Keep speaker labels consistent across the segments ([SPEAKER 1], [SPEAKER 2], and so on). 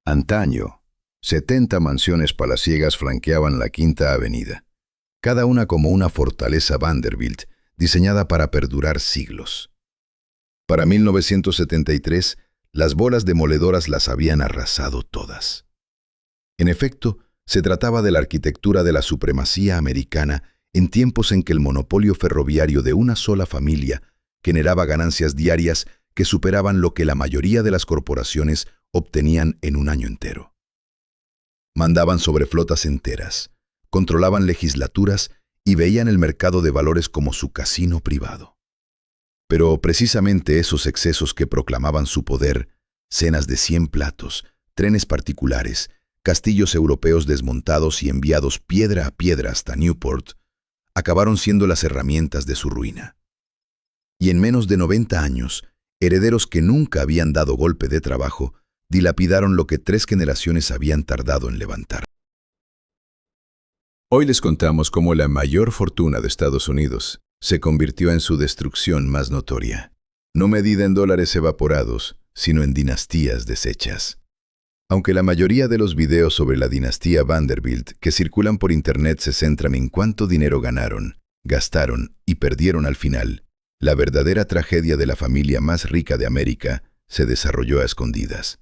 [SPEAKER 1] Antaño, 70 mansiones palaciegas flanqueaban la Quinta Avenida, cada una como una fortaleza Vanderbilt diseñada para perdurar siglos. Para 1973, las bolas demoledoras las habían arrasado todas. En efecto, se trataba de la arquitectura de la supremacía americana en tiempos en que el monopolio ferroviario de una sola familia generaba ganancias diarias que superaban lo que la mayoría de las corporaciones obtenían en un año entero. Mandaban sobre flotas enteras, controlaban legislaturas y veían el mercado de valores como su casino privado. Pero precisamente esos excesos que proclamaban su poder, cenas de 100 platos, trenes particulares, castillos europeos desmontados y enviados piedra a piedra hasta Newport, acabaron siendo las herramientas de su ruina. Y en menos de 90 años, herederos que nunca habían dado golpe de trabajo, dilapidaron lo que 3 generaciones habían tardado en levantar. Hoy les contamos cómo la mayor fortuna de Estados Unidos se convirtió en su destrucción más notoria, no medida en dólares evaporados, sino en dinastías deshechas. Aunque la mayoría de los videos sobre la dinastía Vanderbilt que circulan por internet se centran en cuánto dinero ganaron, gastaron y perdieron al final, la verdadera tragedia de la familia más rica de América se desarrolló a escondidas.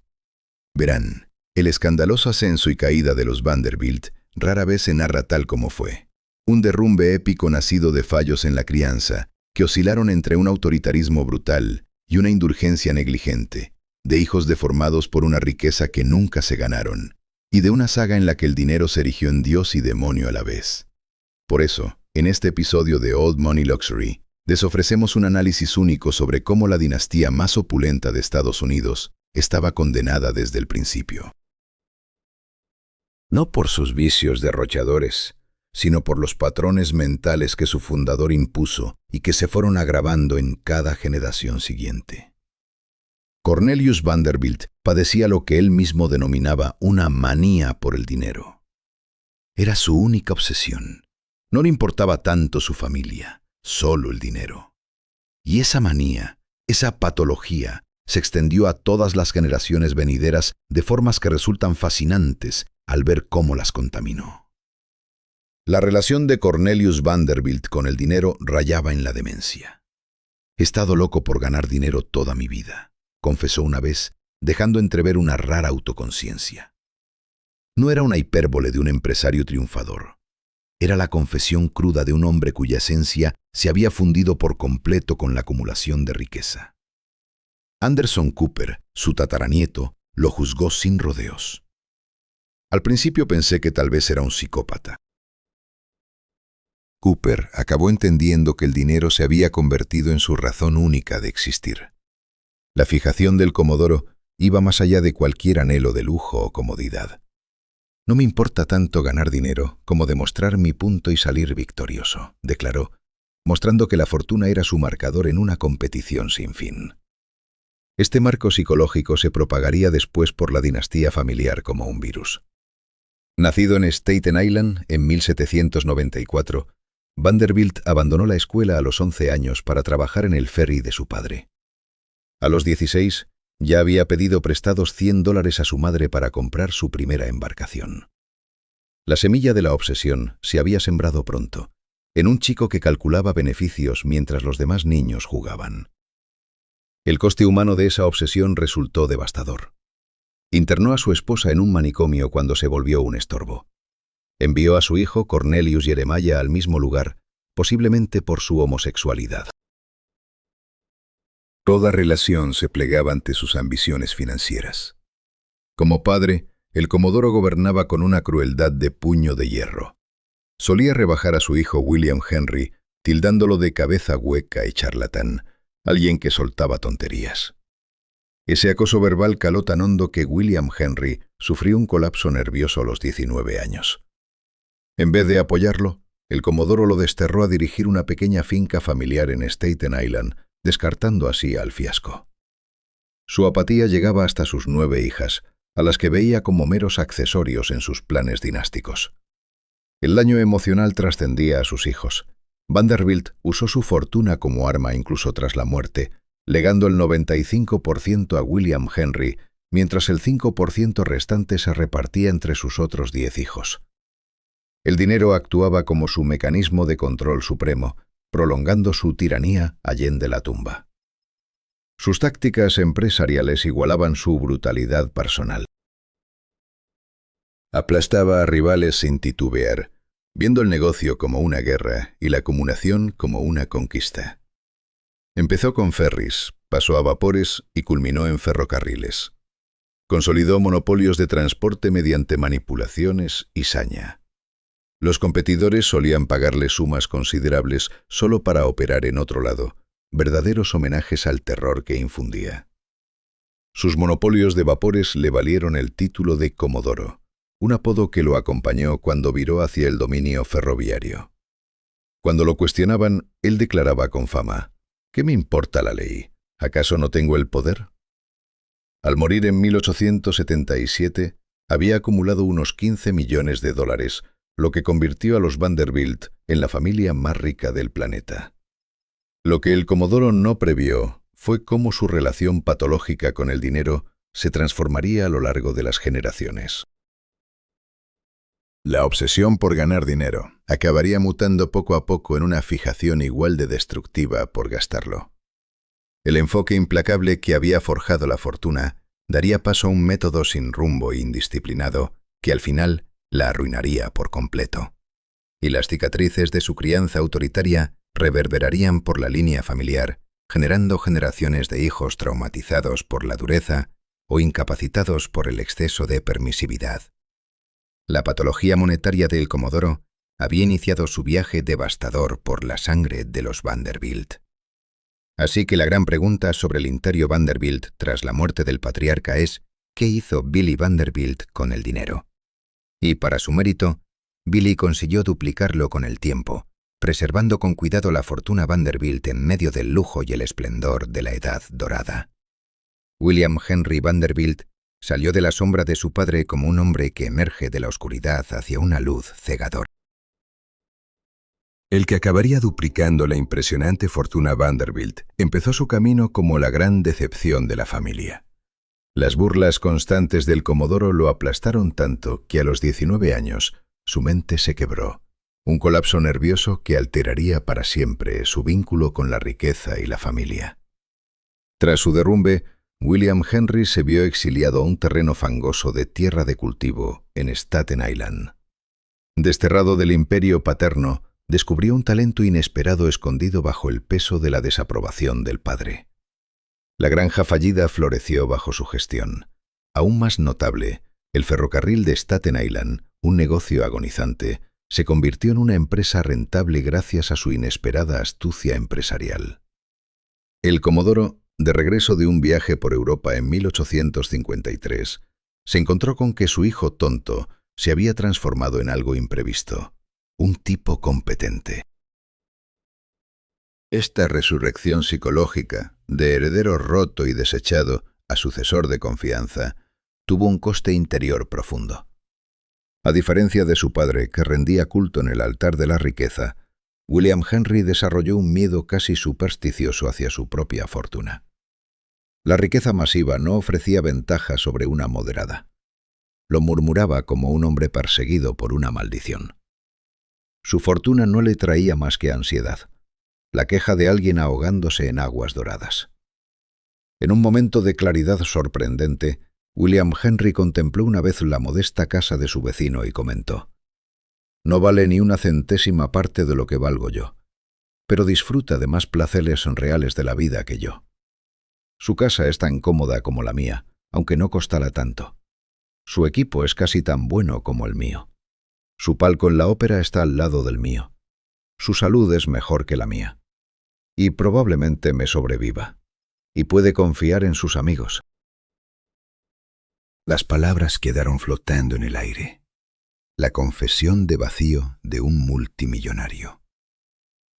[SPEAKER 1] Verán, el escandaloso ascenso y caída de los Vanderbilt rara vez se narra tal como fue. Un derrumbe épico nacido de fallos en la crianza, que oscilaron entre un autoritarismo brutal y una indulgencia negligente, de hijos deformados por una riqueza que nunca se ganaron, y de una saga en la que el dinero se erigió en Dios y demonio a la vez. Por eso, en este episodio de Old Money Luxury, les ofrecemos un análisis único sobre cómo la dinastía más opulenta de Estados Unidos estaba condenada desde el principio. No por sus vicios derrochadores, sino por los patrones mentales que su fundador impuso y que se fueron agravando en cada generación siguiente. Cornelius Vanderbilt padecía lo que él mismo denominaba una manía por el dinero. Era su única obsesión. No le importaba tanto su familia, solo el dinero. Y esa manía, esa patología, se extendió a todas las generaciones venideras de formas que resultan fascinantes al ver cómo las contaminó. La relación de Cornelius Vanderbilt con el dinero rayaba en la demencia. «He estado loco por ganar dinero toda mi vida», confesó una vez, dejando entrever una rara autoconciencia. No era una hipérbole de un empresario triunfador. Era la confesión cruda de un hombre cuya esencia se había fundido por completo con la acumulación de riqueza. Anderson Cooper, su tataranieto, lo juzgó sin rodeos. Al principio pensé que tal vez era un psicópata. Cooper acabó entendiendo que el dinero se había convertido en su razón única de existir. La fijación del comodoro iba más allá de cualquier anhelo de lujo o comodidad. «No me importa tanto ganar dinero como demostrar mi punto y salir victorioso», declaró, mostrando que la fortuna era su marcador en una competición sin fin. Este marco psicológico se propagaría después por la dinastía familiar como un virus. Nacido en Staten Island en 1794, Vanderbilt abandonó la escuela a los 11 años para trabajar en el ferry de su padre. A los 16, ya había pedido prestados $100 a su madre para comprar su primera embarcación. La semilla de la obsesión se había sembrado pronto, en un chico que calculaba beneficios mientras los demás niños jugaban. El coste humano de esa obsesión resultó devastador. Internó a su esposa en un manicomio cuando se volvió un estorbo. Envió a su hijo Cornelius Jeremiah al mismo lugar, posiblemente por su homosexualidad. Toda relación se plegaba ante sus ambiciones financieras. Como padre, el comodoro gobernaba con una crueldad de puño de hierro. Solía rebajar a su hijo William Henry, tildándolo de cabeza hueca y charlatán, alguien que soltaba tonterías. Ese acoso verbal caló tan hondo que William Henry sufrió un colapso nervioso a los 19 años. En vez de apoyarlo, el comodoro lo desterró a dirigir una pequeña finca familiar en Staten Island, descartando así al fiasco. Su apatía llegaba hasta sus 9 hijas, a las que veía como meros accesorios en sus planes dinásticos. El daño emocional trascendía a sus hijos. Vanderbilt usó su fortuna como arma incluso tras la muerte, legando el 95% a William Henry, mientras el 5% restante se repartía entre sus otros 10 hijos. El dinero actuaba como su mecanismo de control supremo, prolongando su tiranía allende la tumba. Sus tácticas empresariales igualaban su brutalidad personal. Aplastaba a rivales sin titubear, viendo el negocio como una guerra y la acumulación como una conquista. Empezó con ferries, pasó a vapores y culminó en ferrocarriles. Consolidó monopolios de transporte mediante manipulaciones y saña. Los competidores solían pagarle sumas considerables solo para operar en otro lado, verdaderos homenajes al terror que infundía. Sus monopolios de vapores le valieron el título de Comodoro, un apodo que lo acompañó cuando viró hacia el dominio ferroviario. Cuando lo cuestionaban, él declaraba con fama: «¿Qué me importa la ley? ¿Acaso no tengo el poder?». Al morir en 1877, había acumulado unos 15 millones de dólares, lo que convirtió a los Vanderbilt en la familia más rica del planeta. Lo que el Comodoro no previó fue cómo su relación patológica con el dinero se transformaría a lo largo de las generaciones. La obsesión por ganar dinero acabaría mutando poco a poco en una fijación igual de destructiva por gastarlo. El enfoque implacable que había forjado la fortuna daría paso a un método sin rumbo e indisciplinado que al final la arruinaría por completo. Y las cicatrices de su crianza autoritaria reverberarían por la línea familiar, generando generaciones de hijos traumatizados por la dureza o incapacitados por el exceso de permisividad. La patología monetaria del Comodoro había iniciado su viaje devastador por la sangre de los Vanderbilt. Así que la gran pregunta sobre el imperio Vanderbilt tras la muerte del patriarca es: ¿qué hizo Billy Vanderbilt con el dinero? Y para su mérito, Billy consiguió duplicarlo con el tiempo, preservando con cuidado la fortuna Vanderbilt en medio del lujo y el esplendor de la Edad Dorada. William Henry Vanderbilt salió de la sombra de su padre como un hombre que emerge de la oscuridad hacia una luz cegadora. El que acabaría duplicando la impresionante fortuna Vanderbilt empezó su camino como la gran decepción de la familia. Las burlas constantes del Comodoro lo aplastaron tanto que a los 19 años su mente se quebró, un colapso nervioso que alteraría para siempre su vínculo con la riqueza y la familia. Tras su derrumbe, William Henry se vio exiliado a un terreno fangoso de tierra de cultivo en Staten Island. Desterrado del imperio paterno, descubrió un talento inesperado escondido bajo el peso de la desaprobación del padre. La granja fallida floreció bajo su gestión. Aún más notable, el ferrocarril de Staten Island, un negocio agonizante, se convirtió en una empresa rentable gracias a su inesperada astucia empresarial. El Comodoro, de regreso de un viaje por Europa en 1853, se encontró con que su hijo tonto se había transformado en algo imprevisto, un tipo competente. Esta resurrección psicológica, de heredero roto y desechado a sucesor de confianza, tuvo un coste interior profundo. A diferencia de su padre, que rendía culto en el altar de la riqueza, William Henry desarrolló un miedo casi supersticioso hacia su propia fortuna. La riqueza masiva no ofrecía ventaja sobre una moderada. Lo murmuraba como un hombre perseguido por una maldición. Su fortuna no le traía más que ansiedad, la queja de alguien ahogándose en aguas doradas. En un momento de claridad sorprendente, William Henry contempló una vez la modesta casa de su vecino y comentó: «No vale ni una centésima parte de lo que valgo yo, pero disfruta de más placeres reales de la vida que yo. Su casa es tan cómoda como la mía, aunque no costara tanto. Su equipo es casi tan bueno como el mío. Su palco en la ópera está al lado del mío. Su salud es mejor que la mía. Y probablemente me sobreviva. Y puede confiar en sus amigos». Las palabras quedaron flotando en el aire. La confesión de vacío de un multimillonario.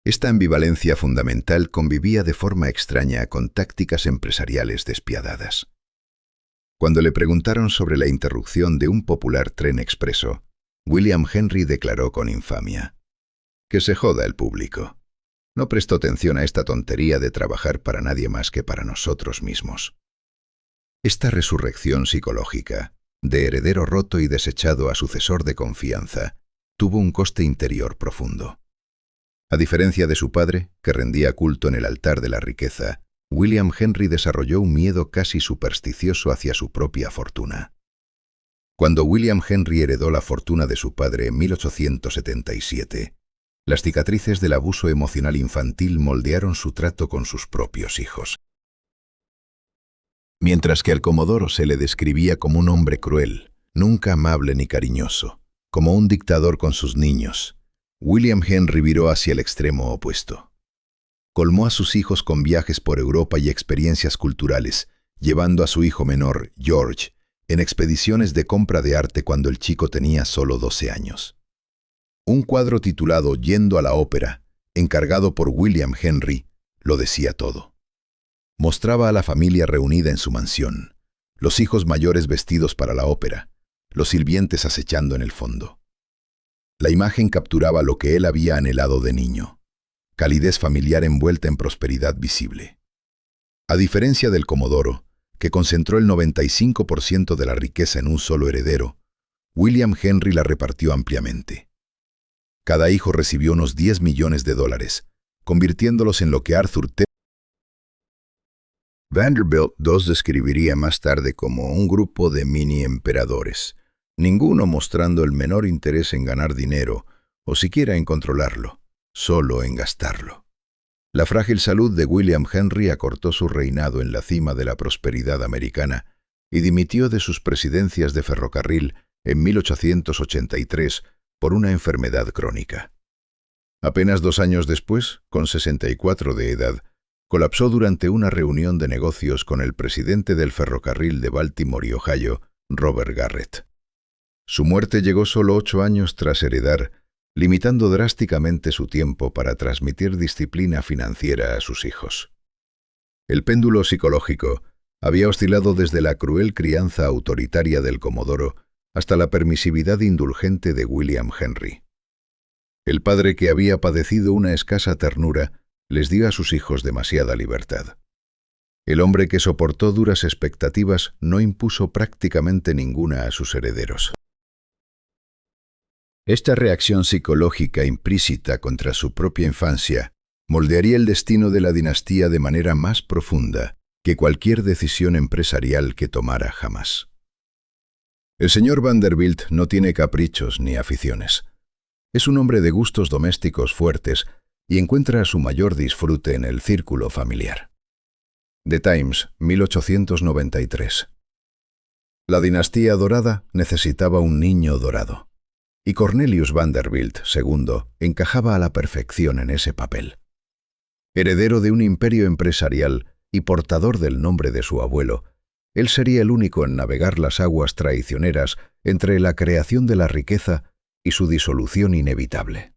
[SPEAKER 1] Esta ambivalencia fundamental convivía de forma extraña con tácticas empresariales despiadadas. Cuando le preguntaron sobre la interrupción de un popular tren expreso, William Henry declaró con infamia: «Que se joda el público. No prestó atención a esta tontería de trabajar para nadie más que para nosotros mismos». Esta resurrección psicológica, de heredero roto y desechado a sucesor de confianza, tuvo un coste interior profundo. A diferencia de su padre, que rendía culto en el altar de la riqueza, William Henry desarrolló un miedo casi supersticioso hacia su propia fortuna. Cuando William Henry heredó la fortuna de su padre en 1877, las cicatrices del abuso emocional infantil moldearon su trato con sus propios hijos. Mientras que al comodoro se le describía como un hombre cruel, nunca amable ni cariñoso, como un dictador con sus niños, William Henry viró hacia el extremo opuesto. Colmó a sus hijos con viajes por Europa y experiencias culturales, llevando a su hijo menor, George, en expediciones de compra de arte cuando el chico tenía solo 12 años. Un cuadro titulado Yendo a la ópera, encargado por William Henry, lo decía todo. Mostraba a la familia reunida en su mansión, los hijos mayores vestidos para la ópera, los sirvientes acechando en el fondo. La imagen capturaba lo que él había anhelado de niño, calidez familiar envuelta en prosperidad visible. A diferencia del comodoro, que concentró el 95% de la riqueza en un solo heredero, William Henry la repartió ampliamente. Cada hijo recibió unos $10 millones, convirtiéndolos en lo que Arthur T. Vanderbilt II describiría más tarde como un grupo de mini-emperadores, ninguno mostrando el menor interés en ganar dinero o siquiera en controlarlo, solo en gastarlo. La frágil salud de William Henry acortó su reinado en la cima de la prosperidad americana y dimitió de sus presidencias de ferrocarril en 1883 por una enfermedad crónica. Apenas 2 años después, con 64 de edad, colapsó durante una reunión de negocios con el presidente del ferrocarril de Baltimore y Ohio, Robert Garrett. Su muerte llegó solo 8 años tras heredar, limitando drásticamente su tiempo para transmitir disciplina financiera a sus hijos. El péndulo psicológico había oscilado desde la cruel crianza autoritaria del comodoro hasta la permisividad indulgente de William Henry. El padre, que había padecido una escasa ternura, les dio a sus hijos demasiada libertad. El hombre que soportó duras expectativas no impuso prácticamente ninguna a sus herederos. Esta reacción psicológica implícita contra su propia infancia moldearía el destino de la dinastía de manera más profunda que cualquier decisión empresarial que tomara jamás. El señor Vanderbilt no tiene caprichos ni aficiones. Es un hombre de gustos domésticos fuertes y encuentra su mayor disfrute en el círculo familiar. The Times, 1893. La dinastía dorada necesitaba un niño dorado, y Cornelius Vanderbilt II encajaba a la perfección en ese papel. Heredero de un imperio empresarial y portador del nombre de su abuelo, él sería el único en navegar las aguas traicioneras entre la creación de la riqueza y su disolución inevitable.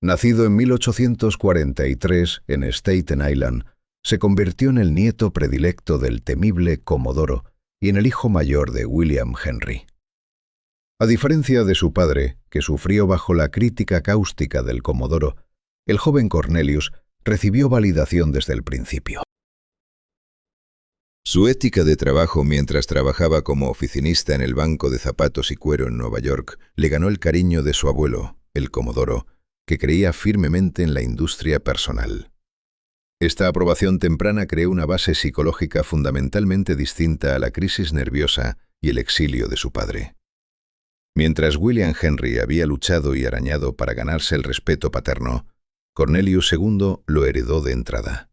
[SPEAKER 1] Nacido en 1843 en Staten Island, se convirtió en el nieto predilecto del temible Comodoro y en el hijo mayor de William Henry. A diferencia de su padre, que sufrió bajo la crítica cáustica del Comodoro, el joven Cornelius recibió validación desde el principio. Su ética de trabajo mientras trabajaba como oficinista en el Banco de Zapatos y Cuero en Nueva York le ganó el cariño de su abuelo, el Comodoro, que creía firmemente en la industria personal. Esta aprobación temprana creó una base psicológica fundamentalmente distinta a la crisis nerviosa y el exilio de su padre. Mientras William Henry había luchado y arañado para ganarse el respeto paterno, Cornelius II lo heredó de entrada.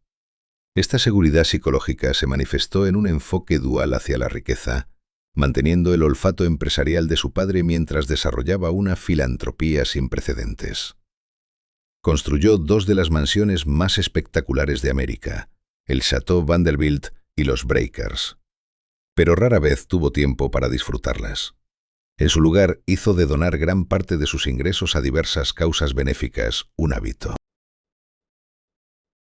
[SPEAKER 1] Esta seguridad psicológica se manifestó en un enfoque dual hacia la riqueza, manteniendo el olfato empresarial de su padre mientras desarrollaba una filantropía sin precedentes. Construyó 2 de las mansiones más espectaculares de América, el Chateau Vanderbilt y los Breakers, pero rara vez tuvo tiempo para disfrutarlas. En su lugar, hizo de donar gran parte de sus ingresos a diversas causas benéficas un hábito.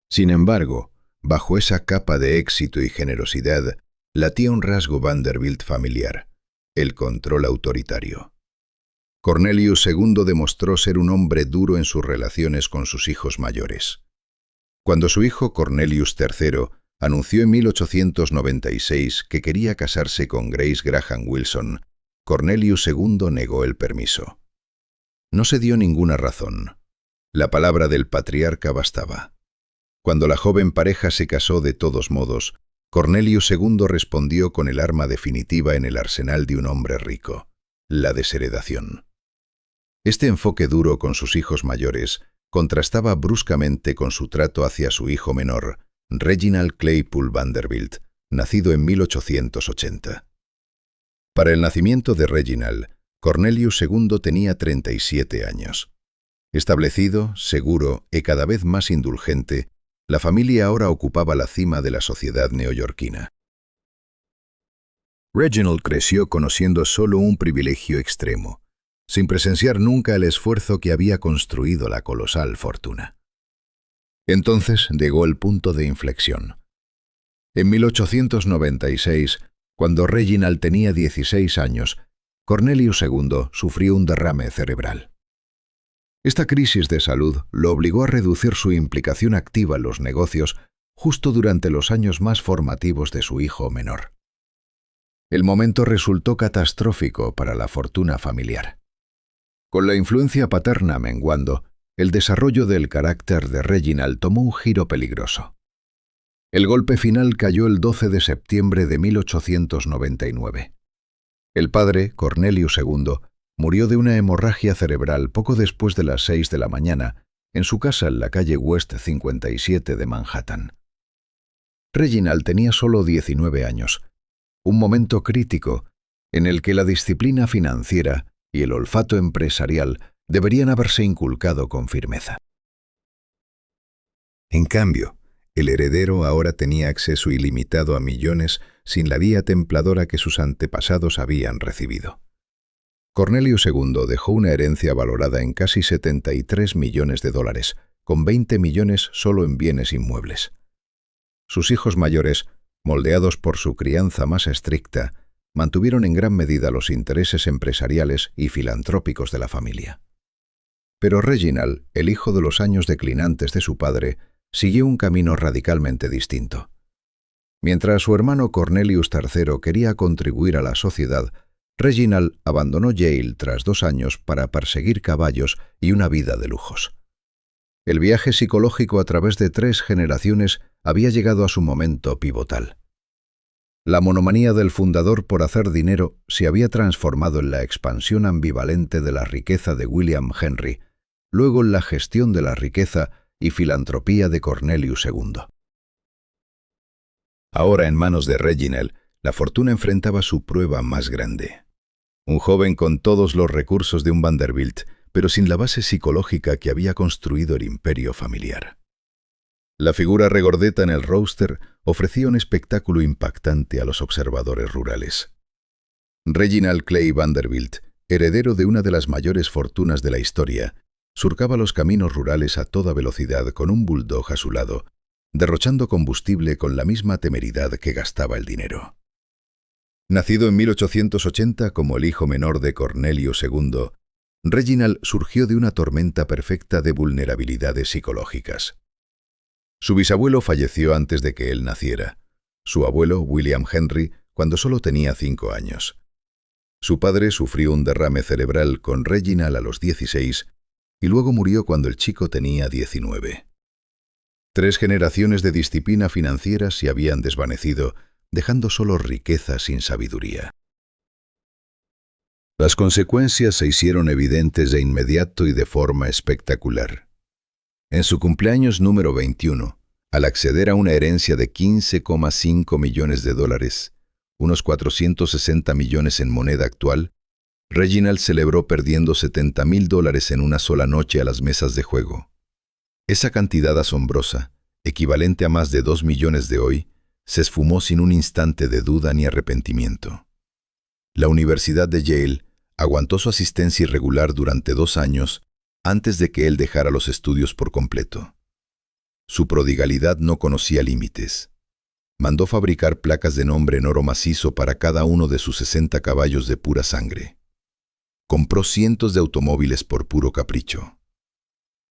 [SPEAKER 1] Sin embargo, bajo esa capa de éxito y generosidad, latía un rasgo Vanderbilt familiar, el control autoritario. Cornelius II demostró ser un hombre duro en sus relaciones con sus hijos mayores. Cuando su hijo Cornelius III anunció en 1896 que quería casarse con Grace Graham Wilson, Cornelius II negó el permiso. No se dio ninguna razón. La palabra del patriarca bastaba. Cuando la joven pareja se casó de todos modos, Cornelius II respondió con el arma definitiva en el arsenal de un hombre rico, la desheredación. Este enfoque duro con sus hijos mayores contrastaba bruscamente con su trato hacia su hijo menor, Reginald Claypool Vanderbilt, nacido en 1880. Para el nacimiento de Reginald, Cornelius II tenía 37 años. Establecido, seguro y cada vez más indulgente, la familia ahora ocupaba la cima de la sociedad neoyorquina. Reginald creció conociendo solo un privilegio extremo, sin presenciar nunca el esfuerzo que había construido la colosal fortuna. Entonces llegó el punto de inflexión. En 1896, cuando Reginald tenía 16 años, Cornelius II sufrió un derrame cerebral. Esta crisis de salud lo obligó a reducir su implicación activa en los negocios justo durante los años más formativos de su hijo menor. El momento resultó catastrófico para la fortuna familiar. Con la influencia paterna menguando, el desarrollo del carácter de Reginald tomó un giro peligroso. El golpe final cayó el 12 de septiembre de 1899. El padre, Cornelius II, murió de una hemorragia cerebral poco después de las 6 de la mañana en su casa en la calle West 57 de Manhattan. Reginald tenía solo 19 años, un momento crítico en el que la disciplina financiera y el olfato empresarial deberían haberse inculcado con firmeza. En cambio, el heredero ahora tenía acceso ilimitado a millones sin la guía templadora que sus antepasados habían recibido. Cornelius II dejó una herencia valorada en casi 73 millones de dólares, con 20 millones solo en bienes inmuebles. Sus hijos mayores, moldeados por su crianza más estricta, mantuvieron en gran medida los intereses empresariales y filantrópicos de la familia. Pero Reginald, el hijo de los años declinantes de su padre, siguió un camino radicalmente distinto. Mientras su hermano Cornelius III quería contribuir a la sociedad, Reginald abandonó Yale tras 2 años para perseguir caballos y una vida de lujos. El viaje psicológico a través de 3 generaciones había llegado a su momento pivotal. La monomanía del fundador por hacer dinero se había transformado en la expansión ambivalente de la riqueza de William Henry, luego en la gestión de la riqueza y filantropía de Cornelius II. Ahora en manos de Reginald, la fortuna enfrentaba su prueba más grande. Un joven con todos los recursos de un Vanderbilt, pero sin la base psicológica que había construido el imperio familiar. La figura regordeta en el róster ofrecía un espectáculo impactante a los observadores rurales. Reginald Clay Vanderbilt, heredero de una de las mayores fortunas de la historia, surcaba los caminos rurales a toda velocidad con un bulldog a su lado, derrochando combustible con la misma temeridad que gastaba el dinero. Nacido en 1880 como el hijo menor de Cornelius II, Reginald surgió de una tormenta perfecta de vulnerabilidades psicológicas. Su bisabuelo falleció antes de que él naciera, su abuelo, William Henry, cuando solo tenía 5 años. Su padre sufrió un derrame cerebral con Reginald a los 16 y luego murió cuando el chico tenía 19. 3 generaciones de disciplina financiera se habían desvanecido, dejando solo riqueza sin sabiduría. Las consecuencias se hicieron evidentes de inmediato y de forma espectacular. En su cumpleaños número 21, al acceder a una herencia de 15,5 millones de dólares, unos 460 millones en moneda actual, Reginald celebró perdiendo $70,000 en una sola noche a las mesas de juego. Esa cantidad asombrosa, equivalente a más de 2 millones de hoy, se esfumó sin un instante de duda ni arrepentimiento. La Universidad de Yale aguantó su asistencia irregular durante 2 años antes de que él dejara los estudios por completo. Su prodigalidad no conocía límites. Mandó fabricar placas de nombre en oro macizo para cada uno de sus 60 caballos de pura sangre. Compró cientos de automóviles por puro capricho.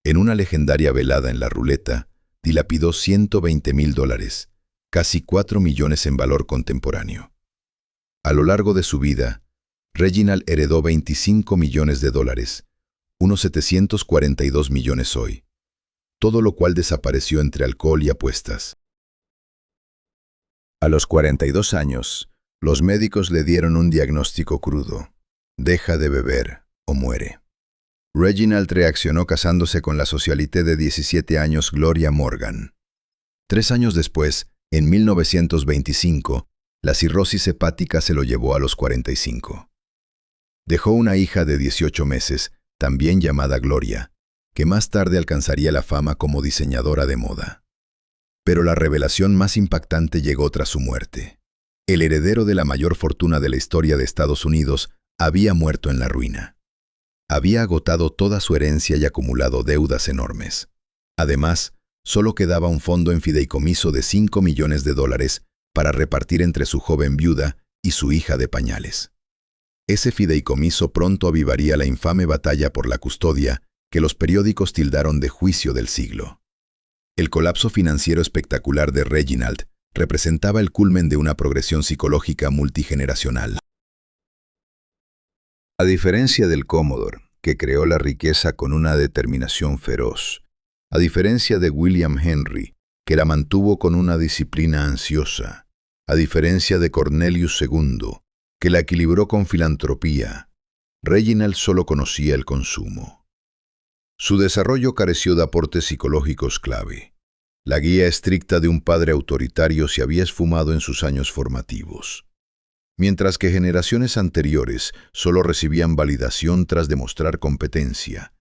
[SPEAKER 1] En una legendaria velada en la ruleta, dilapidó $120,000, casi 4 millones en valor contemporáneo. A lo largo de su vida, Reginald heredó 25 millones de dólares, unos 742 millones hoy, todo lo cual desapareció entre alcohol y apuestas. A los 42 años, los médicos le dieron un diagnóstico crudo: deja de beber o muere. Reginald reaccionó casándose con la socialité de 17 años Gloria Morgan. 3 años después, en 1925, la cirrosis hepática se lo llevó a los 45. Dejó una hija de 18 meses, también llamada Gloria, que más tarde alcanzaría la fama como diseñadora de moda. Pero la revelación más impactante llegó tras su muerte. El heredero de la mayor fortuna de la historia de Estados Unidos había muerto en la ruina. Había agotado toda su herencia y acumulado deudas enormes. Además, solo quedaba un fondo en fideicomiso de 5 millones de dólares para repartir entre su joven viuda y su hija de pañales. Ese fideicomiso pronto avivaría la infame batalla por la custodia que los periódicos tildaron de juicio del siglo. El colapso financiero espectacular de Reginald representaba el culmen de una progresión psicológica multigeneracional. A diferencia del Commodore, que creó la riqueza con una determinación feroz, a diferencia de William Henry, que la mantuvo con una disciplina ansiosa, a diferencia de Cornelius II, que la equilibró con filantropía, Reginald solo conocía el consumo. Su desarrollo careció de aportes psicológicos clave. La guía estricta de un padre autoritario se había esfumado en sus años formativos. Mientras que generaciones anteriores solo recibían validación tras demostrar competencia,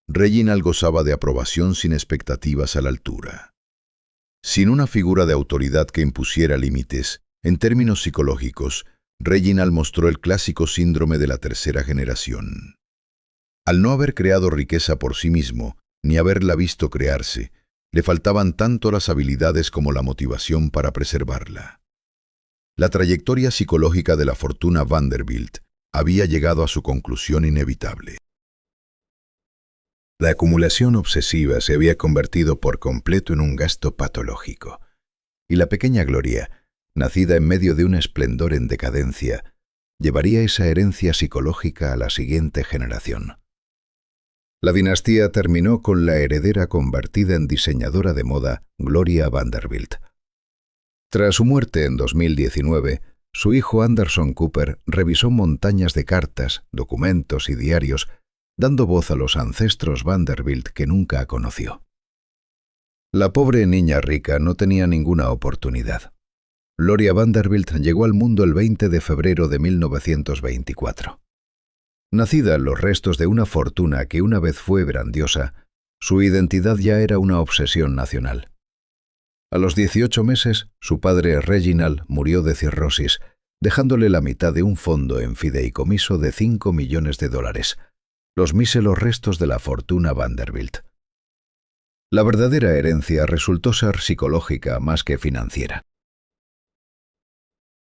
[SPEAKER 1] Reginald gozaba de aprobación sin expectativas a la altura. Sin una figura de autoridad que impusiera límites, en términos psicológicos, Reginald mostró el clásico síndrome de la tercera generación. Al no haber creado riqueza por sí mismo, ni haberla visto crearse, le faltaban tanto las habilidades como la motivación para preservarla. La trayectoria psicológica de la fortuna Vanderbilt había llegado a su conclusión inevitable. La acumulación obsesiva se había convertido por completo en un gasto patológico, y la pequeña Gloria, nacida en medio de un esplendor en decadencia, llevaría esa herencia psicológica a la siguiente generación. La dinastía terminó con la heredera convertida en diseñadora de moda, Gloria Vanderbilt. Tras su muerte en 2019, su hijo Anderson Cooper revisó montañas de cartas, documentos y diarios, dando voz a los ancestros Vanderbilt que nunca conoció. La pobre niña rica no tenía ninguna oportunidad. Gloria Vanderbilt llegó al mundo el 20 de febrero de 1924. Nacida en los restos de una fortuna que una vez fue grandiosa, su identidad ya era una obsesión nacional. A los 18 meses, su padre Reginald murió de cirrosis, dejándole la mitad de un fondo en fideicomiso de 5 millones de dólares, los míseros restos de la fortuna Vanderbilt. La verdadera herencia resultó ser psicológica más que financiera.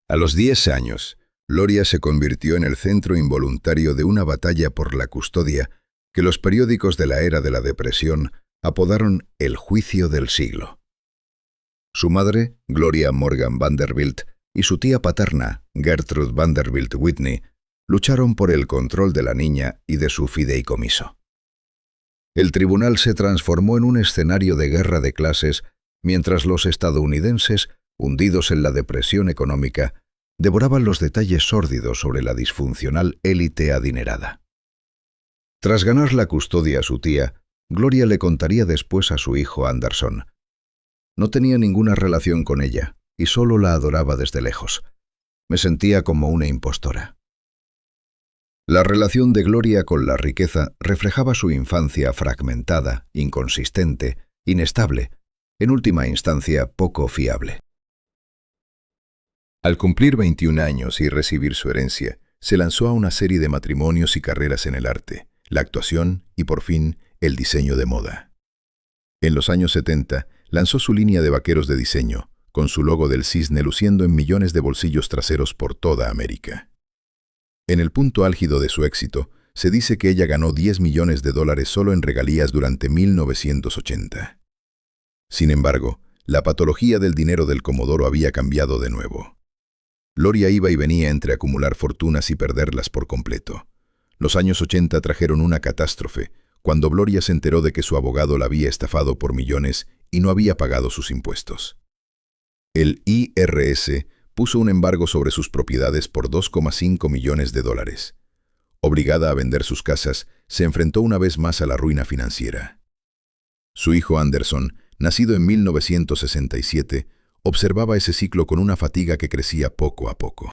[SPEAKER 1] A los 10 años, Gloria se convirtió en el centro involuntario de una batalla por la custodia que los periódicos de la era de la Depresión apodaron el juicio del siglo. Su madre, Gloria Morgan Vanderbilt, y su tía paterna, Gertrude Vanderbilt Whitney, lucharon por el control de la niña y de su fideicomiso. El tribunal se transformó en un escenario de guerra de clases mientras los estadounidenses, hundidos en la depresión económica, devoraban los detalles sórdidos sobre la disfuncional élite adinerada. Tras ganar la custodia a su tía, Gloria le contaría después a su hijo Anderson. No tenía ninguna relación con ella y solo la adoraba desde lejos. Me sentía como una impostora. La relación de Gloria con la riqueza reflejaba su infancia fragmentada, inconsistente, inestable, en última instancia poco fiable. Al cumplir 21 años y recibir su herencia, se lanzó a una serie de matrimonios y carreras en el arte, la actuación y, por fin, el diseño de moda. En los años 70, lanzó su línea de vaqueros de diseño, con su logo del cisne luciendo en millones de bolsillos traseros por toda América. En el punto álgido de su éxito, se dice que ella ganó 10 millones de dólares solo en regalías durante 1980. Sin embargo, La patología del dinero del Comodoro había cambiado de nuevo. Gloria iba y venía entre acumular fortunas y perderlas por completo. Los años 80 trajeron una catástrofe, cuando Gloria se enteró de que su abogado la había estafado por millones y no había pagado sus impuestos. El IRS puso un embargo sobre sus propiedades por $2,5 millones. Obligada a vender sus casas, se enfrentó una vez más a la ruina financiera. Su hijo Anderson, nacido en 1967, observaba ese ciclo con una fatiga que crecía poco a poco.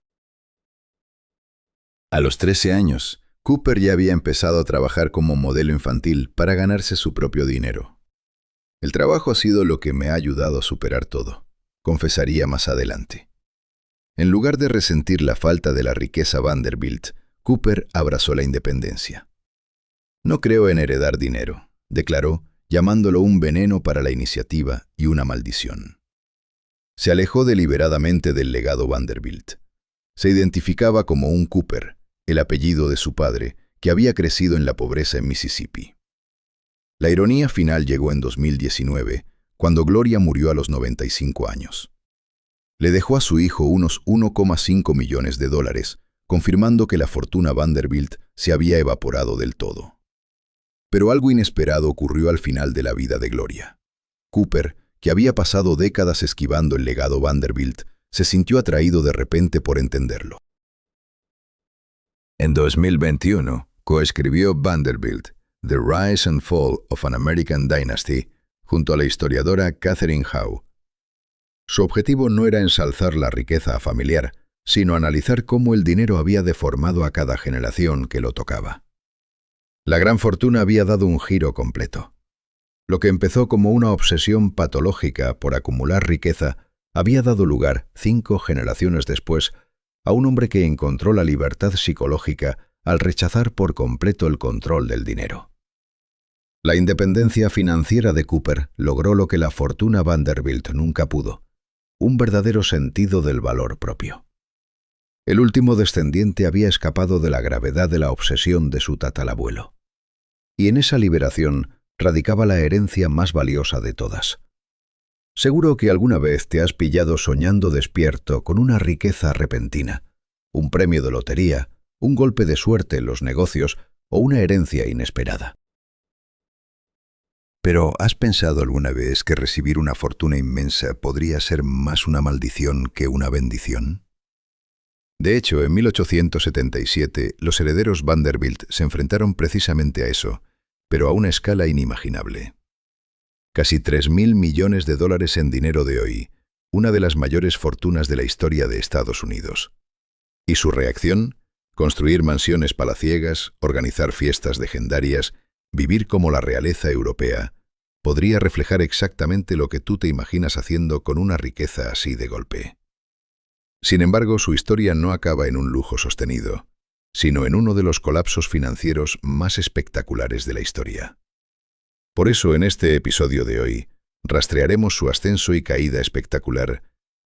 [SPEAKER 1] A los 13 años, Cooper ya había empezado a trabajar como modelo infantil para ganarse su propio dinero. El trabajo ha sido lo que me ha ayudado a superar todo, confesaría más adelante. En lugar de resentir la falta de la riqueza Vanderbilt, Cooper abrazó la independencia. No creo en heredar dinero, declaró, llamándolo un veneno para la iniciativa y una maldición. Se alejó deliberadamente del legado Vanderbilt. Se identificaba como un Cooper, el apellido de su padre, que había crecido en la pobreza en Mississippi. La ironía final llegó en 2019, cuando Gloria murió a los 95 años. Le dejó a su hijo unos $1,5 millones, confirmando que la fortuna Vanderbilt se había evaporado del todo. Pero algo inesperado ocurrió al final de la vida de Gloria. Cooper, que había pasado décadas esquivando el legado Vanderbilt, se sintió atraído de repente por entenderlo. En 2021, coescribió Vanderbilt, The Rise and Fall of an American Dynasty, junto a la historiadora Catherine Howe. Su objetivo no era ensalzar la riqueza familiar, sino analizar cómo el dinero había deformado a cada generación que lo tocaba. La gran fortuna había dado un giro completo. Lo que empezó como una obsesión patológica por acumular riqueza había dado lugar, 5 generaciones después, a un hombre que encontró la libertad psicológica al rechazar por completo el control del dinero. La independencia financiera de Cooper logró lo que la fortuna Vanderbilt nunca pudo: un verdadero sentido del valor propio. El último descendiente había escapado de la gravedad de la obsesión de su tatarabuelo. Y en esa liberación radicaba la herencia más valiosa de todas. Seguro que alguna vez te has pillado soñando despierto con una riqueza repentina, un premio de lotería, un golpe de suerte en los negocios o una herencia inesperada. Pero ¿has pensado alguna vez que recibir una fortuna inmensa podría ser más una maldición que una bendición? De hecho, en 1877, los herederos Vanderbilt se enfrentaron precisamente a eso, pero a una escala inimaginable. Casi $3.000 millones en dinero de hoy, una de las mayores fortunas de la historia de Estados Unidos. ¿Y su reacción? Construir mansiones palaciegas, organizar fiestas legendarias, vivir como la realeza europea, podría reflejar exactamente lo que tú te imaginas haciendo con una riqueza así de golpe. Sin embargo, su historia no acaba en un lujo sostenido, sino en uno de los colapsos financieros más espectaculares de la historia. Por eso, en este episodio de hoy, rastrearemos su ascenso y caída espectacular,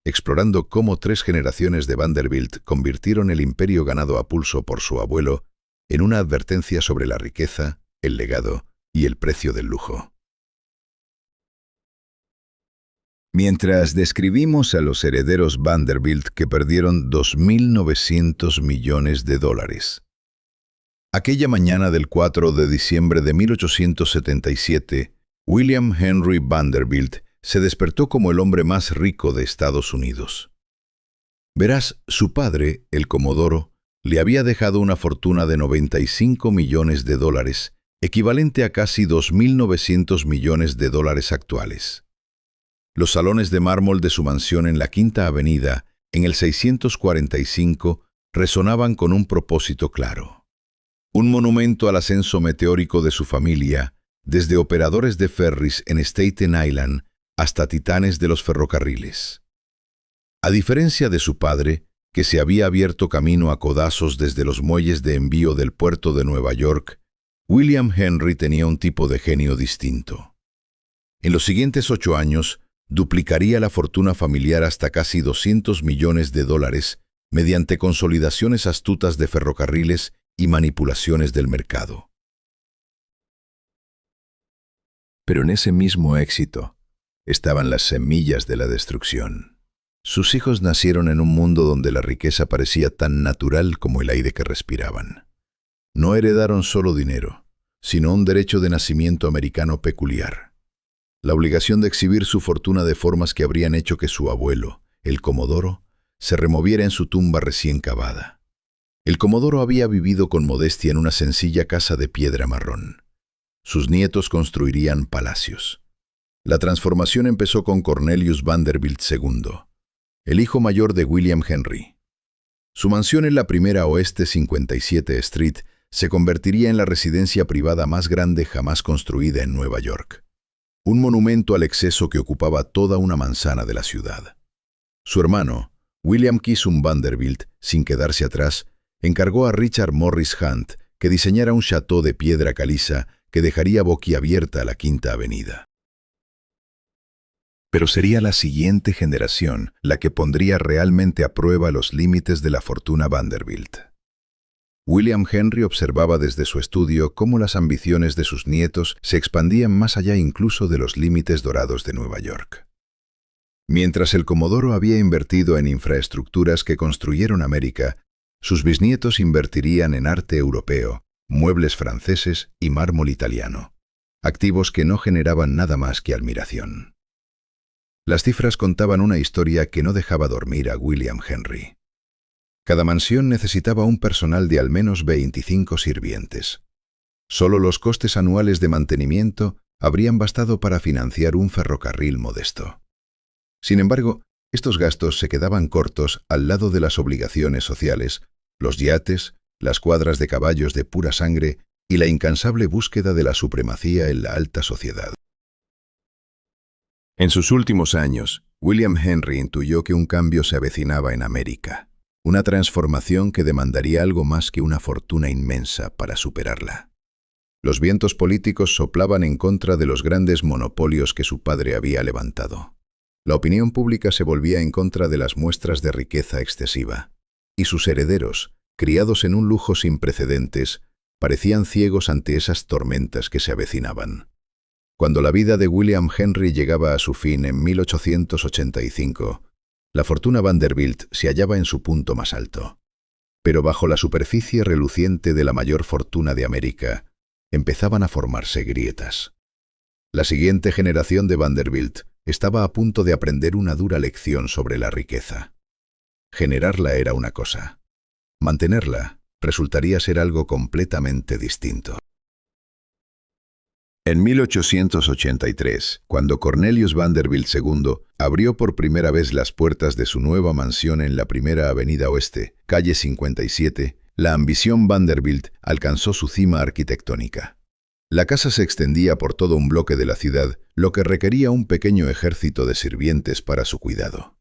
[SPEAKER 1] explorando cómo 3 generaciones de Vanderbilt convirtieron el imperio ganado a pulso por su abuelo en una advertencia sobre la riqueza, el legado y el precio del lujo. Mientras describimos a los herederos Vanderbilt que perdieron $2.900 millones. Aquella mañana del 4 de diciembre de 1877, William Henry Vanderbilt se despertó como el hombre más rico de Estados Unidos. Verás, su padre, el Comodoro, le había dejado una fortuna de $95 millones, equivalente a casi $2.900 millones actuales. Los salones de mármol de su mansión en la Quinta Avenida, en el 645, resonaban con un propósito claro. Un monumento al ascenso meteórico de su familia, desde operadores de ferries en Staten Island hasta titanes de los ferrocarriles. A diferencia de su padre, que se había abierto camino a codazos desde los muelles de envío del puerto de Nueva York, William Henry tenía un tipo de genio distinto. En los siguientes 8 años, duplicaría la fortuna familiar hasta casi $200 millones mediante consolidaciones astutas de ferrocarriles y manipulaciones del mercado. Pero en ese mismo éxito, estaban las semillas de la destrucción. Sus hijos nacieron en un mundo donde la riqueza parecía tan natural como el aire que respiraban. No heredaron solo dinero, sino un derecho de nacimiento americano peculiar. La obligación de exhibir su fortuna de formas que habrían hecho que su abuelo, el Comodoro, se removiera en su tumba recién cavada. El Comodoro había vivido con modestia en una sencilla casa de piedra marrón. Sus nietos construirían palacios. La transformación empezó con Cornelius Vanderbilt II, el hijo mayor de William Henry. Su mansión en la primera Oeste 57 Street se convertiría en la residencia privada más grande jamás construida en Nueva York. Un monumento al exceso que ocupaba toda una manzana de la ciudad. Su hermano, William Kisum Vanderbilt, sin quedarse atrás, encargó a Richard Morris Hunt que diseñara un chateau de piedra caliza que dejaría boquiabierta a la Quinta Avenida. Pero sería la siguiente generación la que pondría realmente a prueba los límites de la fortuna Vanderbilt. William Henry observaba desde su estudio cómo las ambiciones de sus nietos se expandían más allá incluso de los límites dorados de Nueva York. Mientras el Comodoro había invertido en infraestructuras que construyeron América, sus bisnietos invertirían en arte europeo, muebles franceses y mármol italiano, activos que no generaban nada más que admiración. Las cifras contaban una historia que no dejaba dormir a William Henry. Cada mansión necesitaba un personal de al menos 25 sirvientes. Solo los costes anuales de mantenimiento habrían bastado para financiar un ferrocarril modesto. Sin embargo, estos gastos se quedaban cortos al lado de las obligaciones sociales, los yates, las cuadras de caballos de pura sangre y la incansable búsqueda de la supremacía en la alta sociedad. En sus últimos años, William Henry intuyó que un cambio se avecinaba en América, una transformación que demandaría algo más que una fortuna inmensa para superarla. Los vientos políticos soplaban en contra de los grandes monopolios que su padre había levantado. La opinión pública se volvía en contra de las muestras de riqueza excesiva, y sus herederos, criados en un lujo sin precedentes, parecían ciegos ante esas tormentas que se avecinaban. Cuando la vida de William Henry llegaba a su fin en 1885, la fortuna Vanderbilt se hallaba en su punto más alto. Pero bajo la superficie reluciente de la mayor fortuna de América, empezaban a formarse grietas. La siguiente generación de Vanderbilt estaba a punto de aprender una dura lección sobre la riqueza. Generarla era una cosa. Mantenerla resultaría ser algo completamente distinto. En 1883, cuando Cornelius Vanderbilt II abrió por primera vez las puertas de su nueva mansión en la primera Avenida Oeste, calle 57, la ambición Vanderbilt alcanzó su cima arquitectónica. La casa se extendía por todo un bloque de la ciudad, lo que requería un pequeño ejército de sirvientes para su cuidado.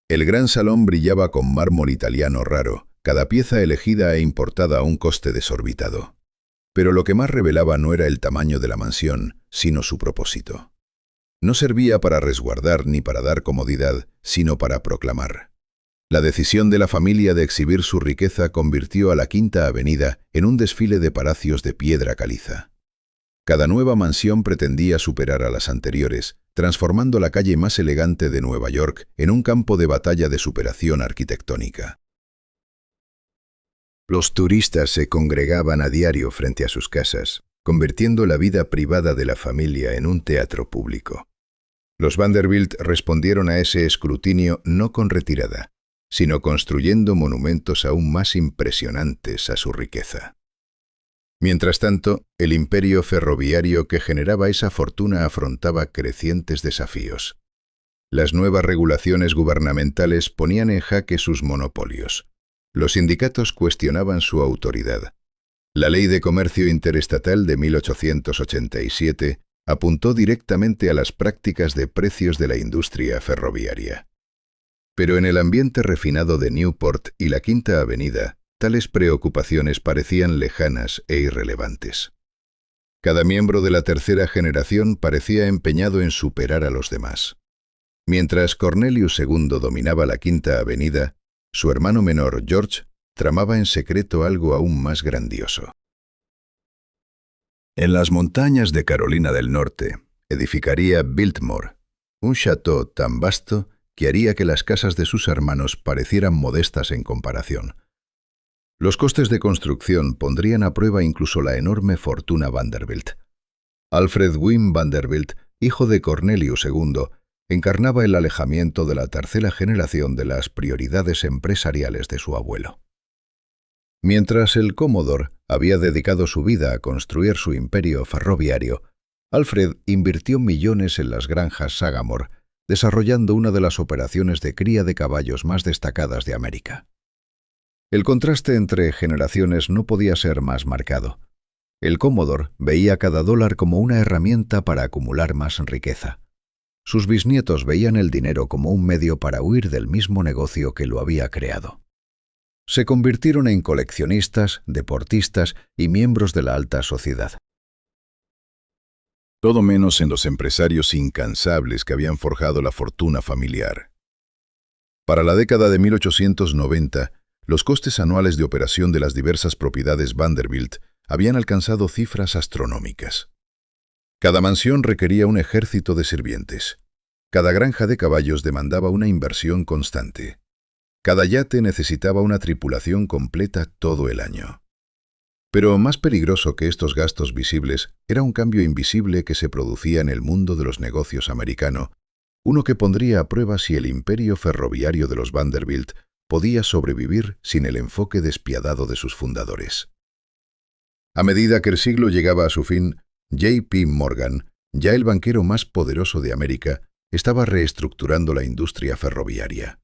[SPEAKER 1] El gran salón brillaba con mármol italiano raro, cada pieza elegida e importada a un coste desorbitado. Pero lo que más revelaba no era el tamaño de la mansión, sino su propósito. No servía para resguardar ni para dar comodidad, sino para proclamar. La decisión de la familia de exhibir su riqueza convirtió a la Quinta Avenida en un desfile de palacios de piedra caliza. Cada nueva mansión pretendía superar a las anteriores, transformando la calle más elegante de Nueva York en un campo de batalla de superación arquitectónica. Los turistas se congregaban a diario frente a sus casas, convirtiendo la vida privada de la familia en un teatro público. Los Vanderbilt respondieron a ese escrutinio no con retirada, sino construyendo monumentos aún más impresionantes a su riqueza. Mientras tanto, el imperio ferroviario que generaba esa fortuna afrontaba crecientes desafíos. Las nuevas regulaciones gubernamentales ponían en jaque sus monopolios. Los sindicatos cuestionaban su autoridad. La Ley de Comercio Interestatal de 1887 apuntó directamente a las prácticas de precios de la industria ferroviaria. Pero en el ambiente refinado de Newport y la Quinta Avenida, tales preocupaciones parecían lejanas e irrelevantes. Cada miembro de la tercera generación parecía empeñado en superar a los demás. Mientras Cornelius II dominaba la Quinta Avenida, su hermano menor, George, tramaba en secreto algo aún más grandioso. En las montañas de Carolina del Norte, edificaría Biltmore, un château tan vasto que haría que las casas de sus hermanos parecieran modestas en comparación. Los costes de construcción pondrían a prueba incluso la enorme fortuna Vanderbilt. Alfred Wynne Vanderbilt, hijo de Cornelius II, encarnaba el alejamiento de la tercera generación de las prioridades empresariales de su abuelo. Mientras el Commodore había dedicado su vida a construir su imperio ferroviario, Alfred invirtió millones en las granjas Sagamore, desarrollando una de las operaciones de cría de caballos más destacadas de América. El contraste entre generaciones no podía ser más marcado. El Commodore veía cada dólar como una herramienta para acumular más riqueza. Sus bisnietos veían el dinero como un medio para huir del mismo negocio que lo había creado. Se convirtieron en coleccionistas, deportistas y miembros de la alta sociedad. Todo menos en los empresarios incansables que habían forjado la fortuna familiar. Para la década de 1890, los costes anuales de operación de las diversas propiedades Vanderbilt habían alcanzado cifras astronómicas. Cada mansión requería un ejército de sirvientes. Cada granja de caballos demandaba una inversión constante. Cada yate necesitaba una tripulación completa todo el año. Pero más peligroso que estos gastos visibles era un cambio invisible que se producía en el mundo de los negocios americano, uno que pondría a prueba si el imperio ferroviario de los Vanderbilt podía sobrevivir sin el enfoque despiadado de sus fundadores. A medida que el siglo llegaba a su fin, J.P. Morgan, ya el banquero más poderoso de América, estaba reestructurando la industria ferroviaria.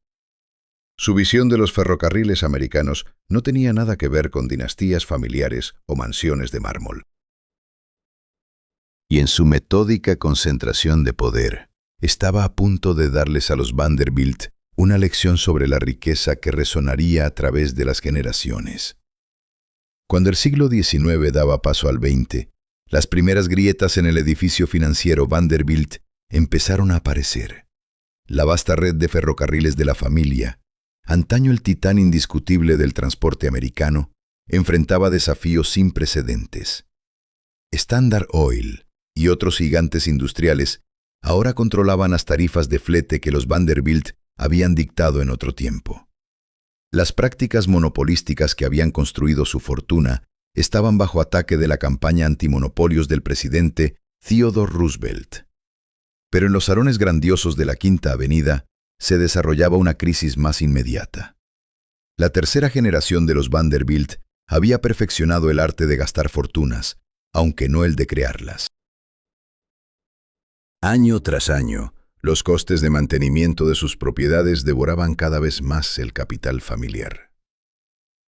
[SPEAKER 1] Su visión de los ferrocarriles americanos no tenía nada que ver con dinastías familiares o mansiones de mármol. Y en su metódica concentración de poder, estaba a punto de darles a los Vanderbilt una lección sobre la riqueza que resonaría a través de las generaciones. Cuando el siglo XIX daba paso al XX, las primeras grietas en el edificio financiero Vanderbilt empezaron a aparecer. La vasta red de ferrocarriles de la familia, antaño el titán indiscutible del transporte americano, enfrentaba desafíos sin precedentes. Standard Oil y otros gigantes industriales ahora controlaban las tarifas de flete que los Vanderbilt habían dictado en otro tiempo. Las prácticas monopolísticas que habían construido su fortuna estaban bajo ataque de la campaña antimonopolios del presidente Theodore Roosevelt. Pero en los salones grandiosos de la Quinta Avenida se desarrollaba una crisis más inmediata. La tercera generación de los Vanderbilt había perfeccionado el arte de gastar fortunas, aunque no el de crearlas. Año tras año, los costes de mantenimiento de sus propiedades devoraban cada vez más el capital familiar.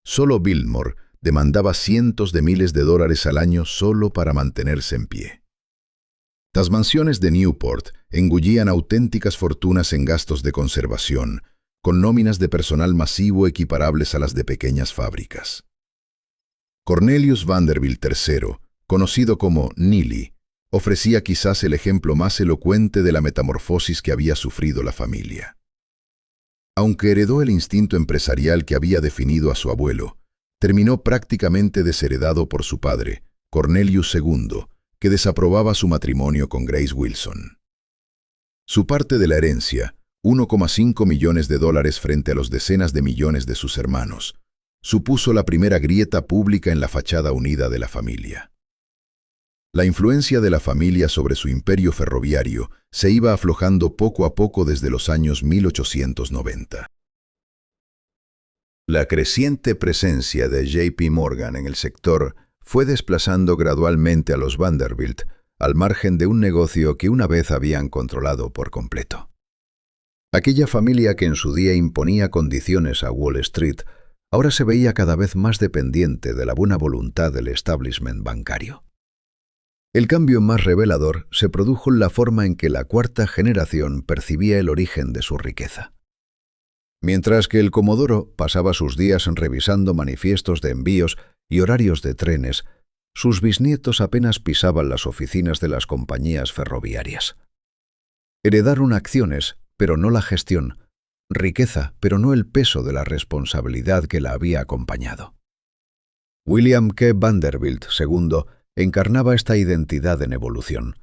[SPEAKER 1] Solo Biltmore demandaba cientos de miles de dólares al año solo para mantenerse en pie. Las mansiones de Newport engullían auténticas fortunas en gastos de conservación, con nóminas de personal masivo equiparables a las de pequeñas fábricas. Cornelius Vanderbilt III, conocido como Neely, ofrecía quizás el ejemplo más elocuente de la metamorfosis que había sufrido la familia. Aunque heredó el instinto empresarial que había definido a su abuelo, terminó prácticamente desheredado por su padre, Cornelius II, que desaprobaba su matrimonio con Grace Wilson. Su parte de la herencia, 1,5 millones de dólares frente a los decenas de millones de sus hermanos, supuso la primera grieta pública en la fachada unida de la familia. La influencia de la familia sobre su imperio ferroviario se iba aflojando poco a poco desde los años 1890. La creciente presencia de J.P. Morgan en el sector fue desplazando gradualmente a los Vanderbilt al margen de un negocio que una vez habían controlado por completo. Aquella familia que en su día imponía condiciones a Wall Street, ahora se veía cada vez más dependiente de la buena voluntad del establishment bancario. El cambio más revelador se produjo en la forma en que la cuarta generación percibía el origen de su riqueza. Mientras que el Comodoro pasaba sus días revisando manifiestos de envíos y horarios de trenes, sus bisnietos apenas pisaban las oficinas de las compañías ferroviarias. Heredaron acciones, pero no la gestión, riqueza, pero no el peso de la responsabilidad que la había acompañado. William K. Vanderbilt II encarnaba esta identidad en evolución.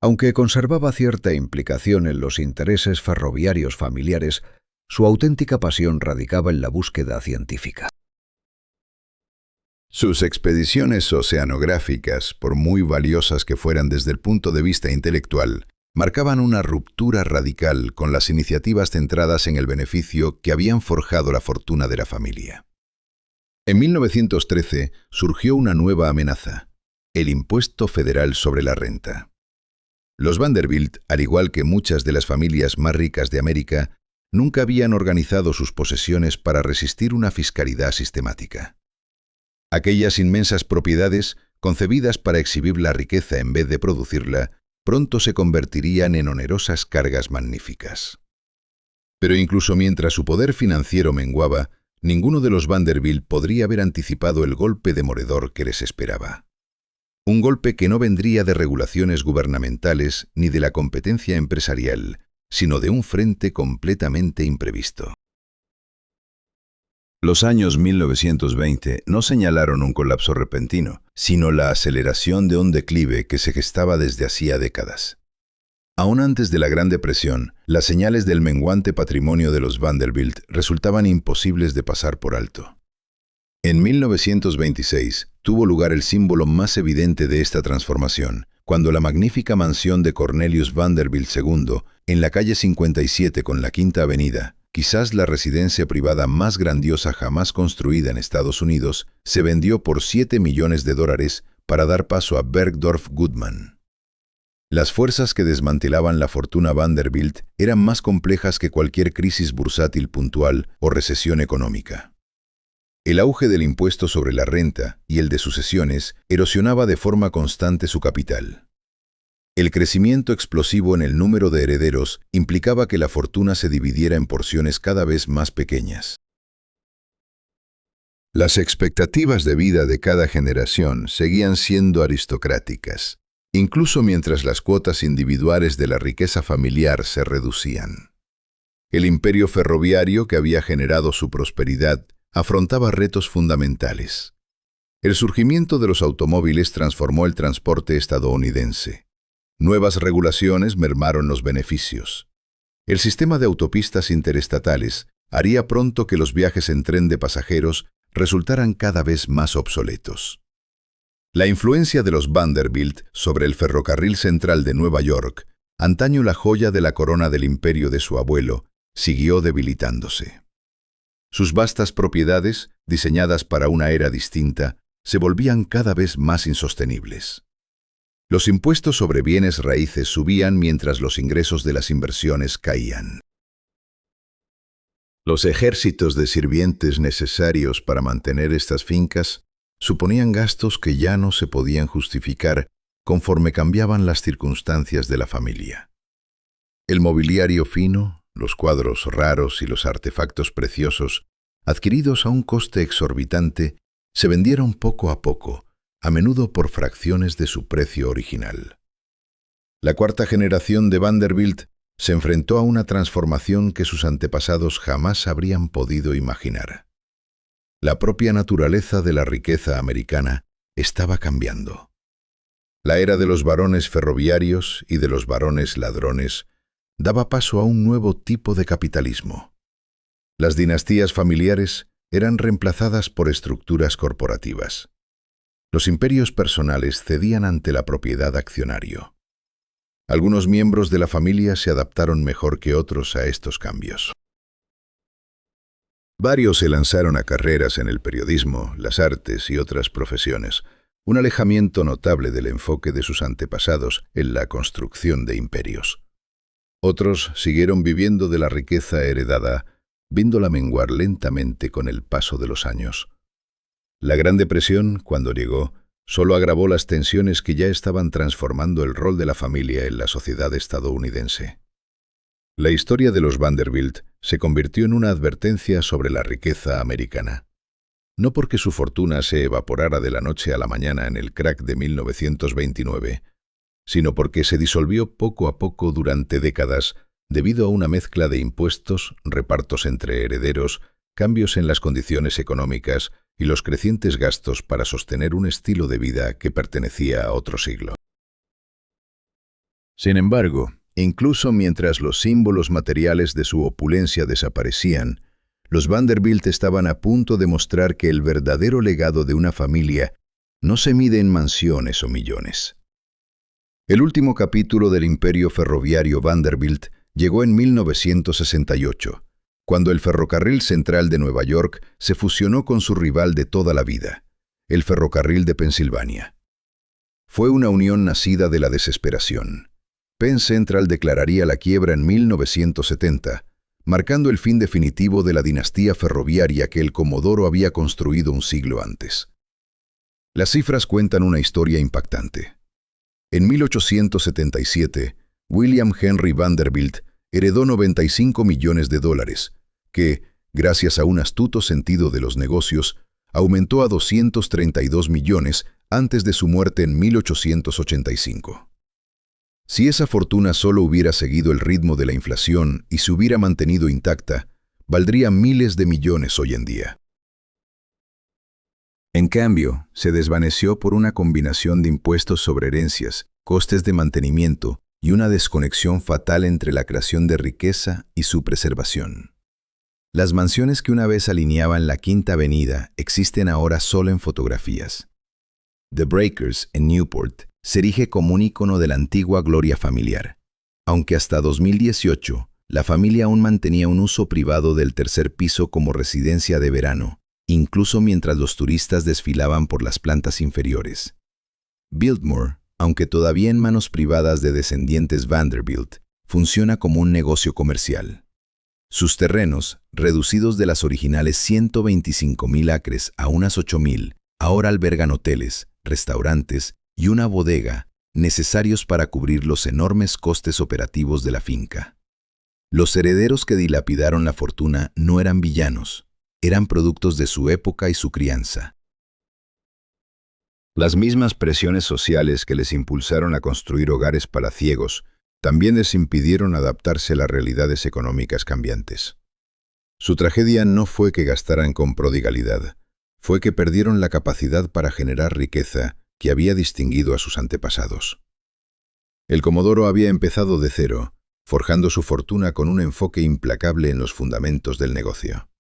[SPEAKER 2] Aunque conservaba cierta implicación en los intereses ferroviarios familiares, su auténtica pasión radicaba en la búsqueda científica.
[SPEAKER 1] Sus expediciones oceanográficas, por muy valiosas que fueran desde el punto de vista intelectual, marcaban una ruptura radical con las iniciativas centradas en el beneficio que habían forjado la fortuna de la familia. En 1913 surgió una nueva amenaza: el impuesto federal sobre la renta. Los Vanderbilt, al igual que muchas de las familias más ricas de América, nunca habían organizado sus posesiones para resistir una fiscalidad sistemática. Aquellas inmensas propiedades, concebidas para exhibir la riqueza en vez de producirla, pronto se convertirían en onerosas cargas magníficas. Pero incluso mientras su poder financiero menguaba, ninguno de los Vanderbilt podría haber anticipado el golpe demoledor que les esperaba. Un golpe que no vendría de regulaciones gubernamentales ni de la competencia empresarial, sino de un frente completamente imprevisto. Los años 1920 no señalaron un colapso repentino, sino la aceleración de un declive que se gestaba desde hacía décadas. Aún antes de la Gran Depresión, las señales del menguante patrimonio de los Vanderbilt resultaban imposibles de pasar por alto. En 1926 tuvo lugar el símbolo más evidente de esta transformación, cuando la magnífica mansión de Cornelius Vanderbilt II, en la calle 57 con la Quinta Avenida, quizás la residencia privada más grandiosa jamás construida en Estados Unidos, se vendió por $7 millones para dar paso a Bergdorf Goodman. Las fuerzas que desmantelaban la fortuna Vanderbilt eran más complejas que cualquier crisis bursátil puntual o recesión económica. El auge del impuesto sobre la renta y el de sucesiones erosionaba de forma constante su capital. El crecimiento explosivo en el número de herederos implicaba que la fortuna se dividiera en porciones cada vez más pequeñas. Las expectativas de vida de cada generación seguían siendo aristocráticas, incluso mientras las cuotas individuales de la riqueza familiar se reducían. El imperio ferroviario que había generado su prosperidad afrontaba retos fundamentales. El surgimiento de los automóviles transformó el transporte estadounidense. Nuevas regulaciones mermaron los beneficios. El sistema de autopistas interestatales haría pronto que los viajes en tren de pasajeros resultaran cada vez más obsoletos. La influencia de los Vanderbilt sobre el ferrocarril central de Nueva York, antaño la joya de la corona del imperio de su abuelo, siguió debilitándose. Sus vastas propiedades, diseñadas para una era distinta, se volvían cada vez más insostenibles. Los impuestos sobre bienes raíces subían mientras los ingresos de las inversiones caían. Los ejércitos de sirvientes necesarios para mantener estas fincas suponían gastos que ya no se podían justificar conforme cambiaban las circunstancias de la familia. El mobiliario fino, los cuadros raros y los artefactos preciosos, adquiridos a un coste exorbitante, se vendieron poco a poco, a menudo por fracciones de su precio original. La cuarta generación de Vanderbilt se enfrentó a una transformación que sus antepasados jamás habrían podido imaginar. La propia naturaleza de la riqueza americana estaba cambiando. La era de los barones ferroviarios y de los barones ladrones daba paso a un nuevo tipo de capitalismo. Las dinastías familiares eran reemplazadas por estructuras corporativas. Los imperios personales cedían ante la propiedad accionario. Algunos miembros de la familia se adaptaron mejor que otros a estos cambios. Varios se lanzaron a carreras en el periodismo, las artes y otras profesiones, un alejamiento notable del enfoque de sus antepasados en la construcción de imperios. Otros siguieron viviendo de la riqueza heredada, viéndola menguar lentamente con el paso de los años. La Gran Depresión, cuando llegó, solo agravó las tensiones que ya estaban transformando el rol de la familia en la sociedad estadounidense. La historia de los Vanderbilt se convirtió en una advertencia sobre la riqueza americana. No porque su fortuna se evaporara de la noche a la mañana en el crack de 1929, sino porque se disolvió poco a poco durante décadas debido a una mezcla de impuestos, repartos entre herederos, cambios en las condiciones económicas y los crecientes gastos para sostener un estilo de vida que pertenecía a otro siglo. Sin embargo, incluso mientras los símbolos materiales de su opulencia desaparecían, los Vanderbilt estaban a punto de mostrar que el verdadero legado de una familia no se mide en mansiones o millones. El último capítulo del imperio ferroviario Vanderbilt llegó en 1968, cuando el Ferrocarril Central de Nueva York se fusionó con su rival de toda la vida, el Ferrocarril de Pensilvania. Fue una unión nacida de la desesperación. Penn Central declararía la quiebra en 1970, marcando el fin definitivo de la dinastía ferroviaria que el Comodoro había construido un siglo antes. Las cifras cuentan una historia impactante. En 1877, William Henry Vanderbilt heredó $95 millones que, gracias a un astuto sentido de los negocios, aumentó a 232 millones antes de su muerte en 1885. Si esa fortuna solo hubiera seguido el ritmo de la inflación y se hubiera mantenido intacta, valdría miles de millones hoy en día. En cambio, se desvaneció por una combinación de impuestos sobre herencias, costes de mantenimiento y una desconexión fatal entre la creación de riqueza y su preservación. Las mansiones que una vez alineaban la Quinta Avenida existen ahora solo en fotografías. The Breakers, en Newport, se erige como un ícono de la antigua gloria familiar, aunque hasta 2018 la familia aún mantenía un uso privado del tercer piso como residencia de verano, incluso mientras los turistas desfilaban por las plantas inferiores. Biltmore, aunque todavía en manos privadas de descendientes Vanderbilt, funciona como un negocio comercial. Sus terrenos, reducidos de las originales 125,000 acres a unas 8,000, ahora albergan hoteles, restaurantes y una bodega, necesarios para cubrir los enormes costes operativos de la finca. Los herederos que dilapidaron la fortuna no eran villanos, eran productos de su época y su crianza. Las mismas presiones sociales que les impulsaron a construir hogares para ciegos también les impidieron adaptarse a las realidades económicas cambiantes. Su tragedia no fue que gastaran con prodigalidad, fue que perdieron la capacidad para generar riqueza que había distinguido a sus antepasados. El Comodoro había empezado de cero, forjando su fortuna con un enfoque implacable en los fundamentos del negocio.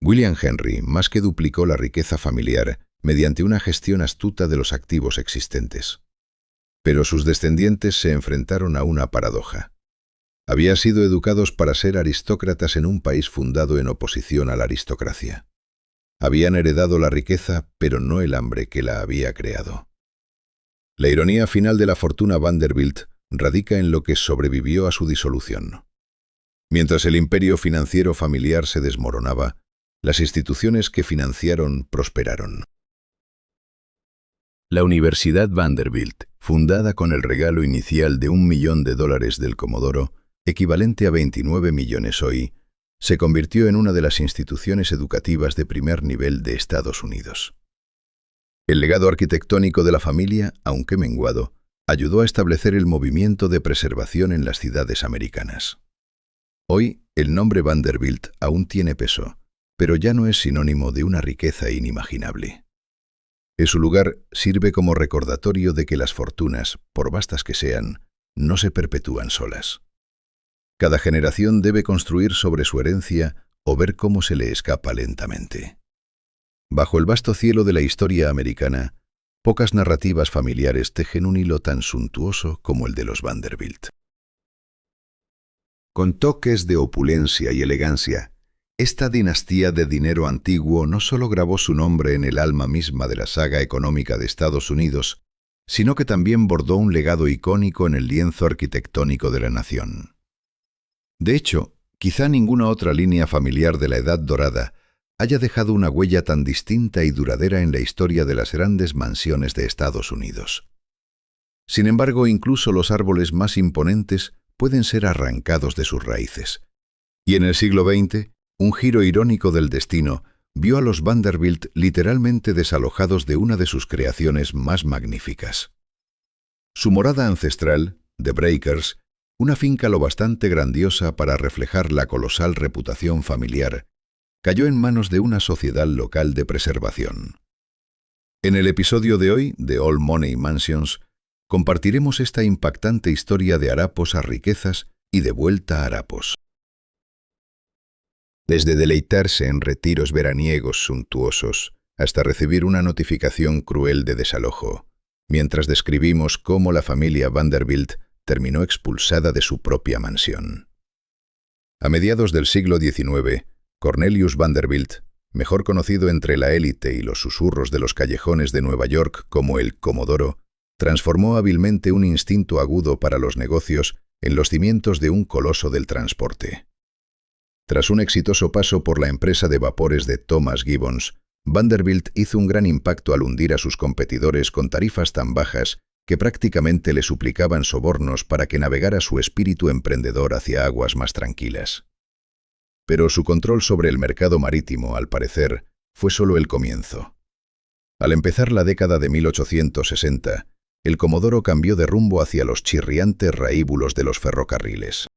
[SPEAKER 1] William Henry más que duplicó la riqueza familiar mediante una gestión astuta de los activos existentes. Pero sus descendientes se enfrentaron a una paradoja. Habían sido educados para ser aristócratas en un país fundado en oposición a la aristocracia. Habían heredado la riqueza, pero no el hambre que la había creado. La ironía final de la fortuna Vanderbilt radica en lo que sobrevivió a su disolución. Mientras el imperio financiero familiar se desmoronaba, las instituciones que financiaron prosperaron. La Universidad Vanderbilt, fundada con el regalo inicial de $1 millón del Comodoro, equivalente a 29 millones hoy, se convirtió en una de las instituciones educativas de primer nivel de Estados Unidos. El legado arquitectónico de la familia, aunque menguado, ayudó a establecer el movimiento de preservación en las ciudades americanas. Hoy, el nombre Vanderbilt aún tiene peso, pero ya no es sinónimo de una riqueza inimaginable. Su lugar sirve como recordatorio de que las fortunas, por vastas que sean, no se perpetúan solas. Cada generación debe construir sobre su herencia o ver cómo se le escapa lentamente. Bajo el vasto cielo de la historia americana, pocas narrativas familiares tejen un hilo tan suntuoso como el de los Vanderbilt. Con toques de opulencia y elegancia, esta dinastía de dinero antiguo no solo grabó su nombre en el alma misma de la saga económica de Estados Unidos, sino que también bordó un legado icónico en el lienzo arquitectónico de la nación. De hecho, quizá ninguna otra línea familiar de la Edad Dorada haya dejado una huella tan distinta y duradera en la historia de las grandes mansiones de Estados Unidos. Sin embargo, incluso los árboles más imponentes pueden ser arrancados de sus raíces. Y en el siglo XX, un giro irónico del destino vio a los Vanderbilt literalmente desalojados de una de sus creaciones más magníficas. Su morada ancestral, The Breakers, una finca lo bastante grandiosa para reflejar la colosal reputación familiar, cayó en manos de una sociedad local de preservación. En el episodio de hoy de All Money Mansions, compartiremos esta impactante historia de harapos a riquezas y de vuelta a harapos. Desde deleitarse en retiros veraniegos suntuosos hasta recibir una notificación cruel de desalojo, mientras describimos cómo la familia Vanderbilt terminó expulsada de su propia mansión. A mediados del siglo XIX, Cornelius Vanderbilt, mejor conocido entre la élite y los susurros de los callejones de Nueva York como el Comodoro, transformó hábilmente un instinto agudo para los negocios en los cimientos de un coloso del transporte. Tras un exitoso paso por la empresa de vapores de Thomas Gibbons, Vanderbilt hizo un gran impacto al hundir a sus competidores con tarifas tan bajas que prácticamente le suplicaban sobornos para que navegara su espíritu emprendedor hacia aguas más tranquilas. Pero su control sobre el mercado marítimo, al parecer, fue solo el comienzo. Al empezar la década de 1860, el Comodoro cambió de rumbo hacia los chirriantes raíbulos de los ferrocarriles.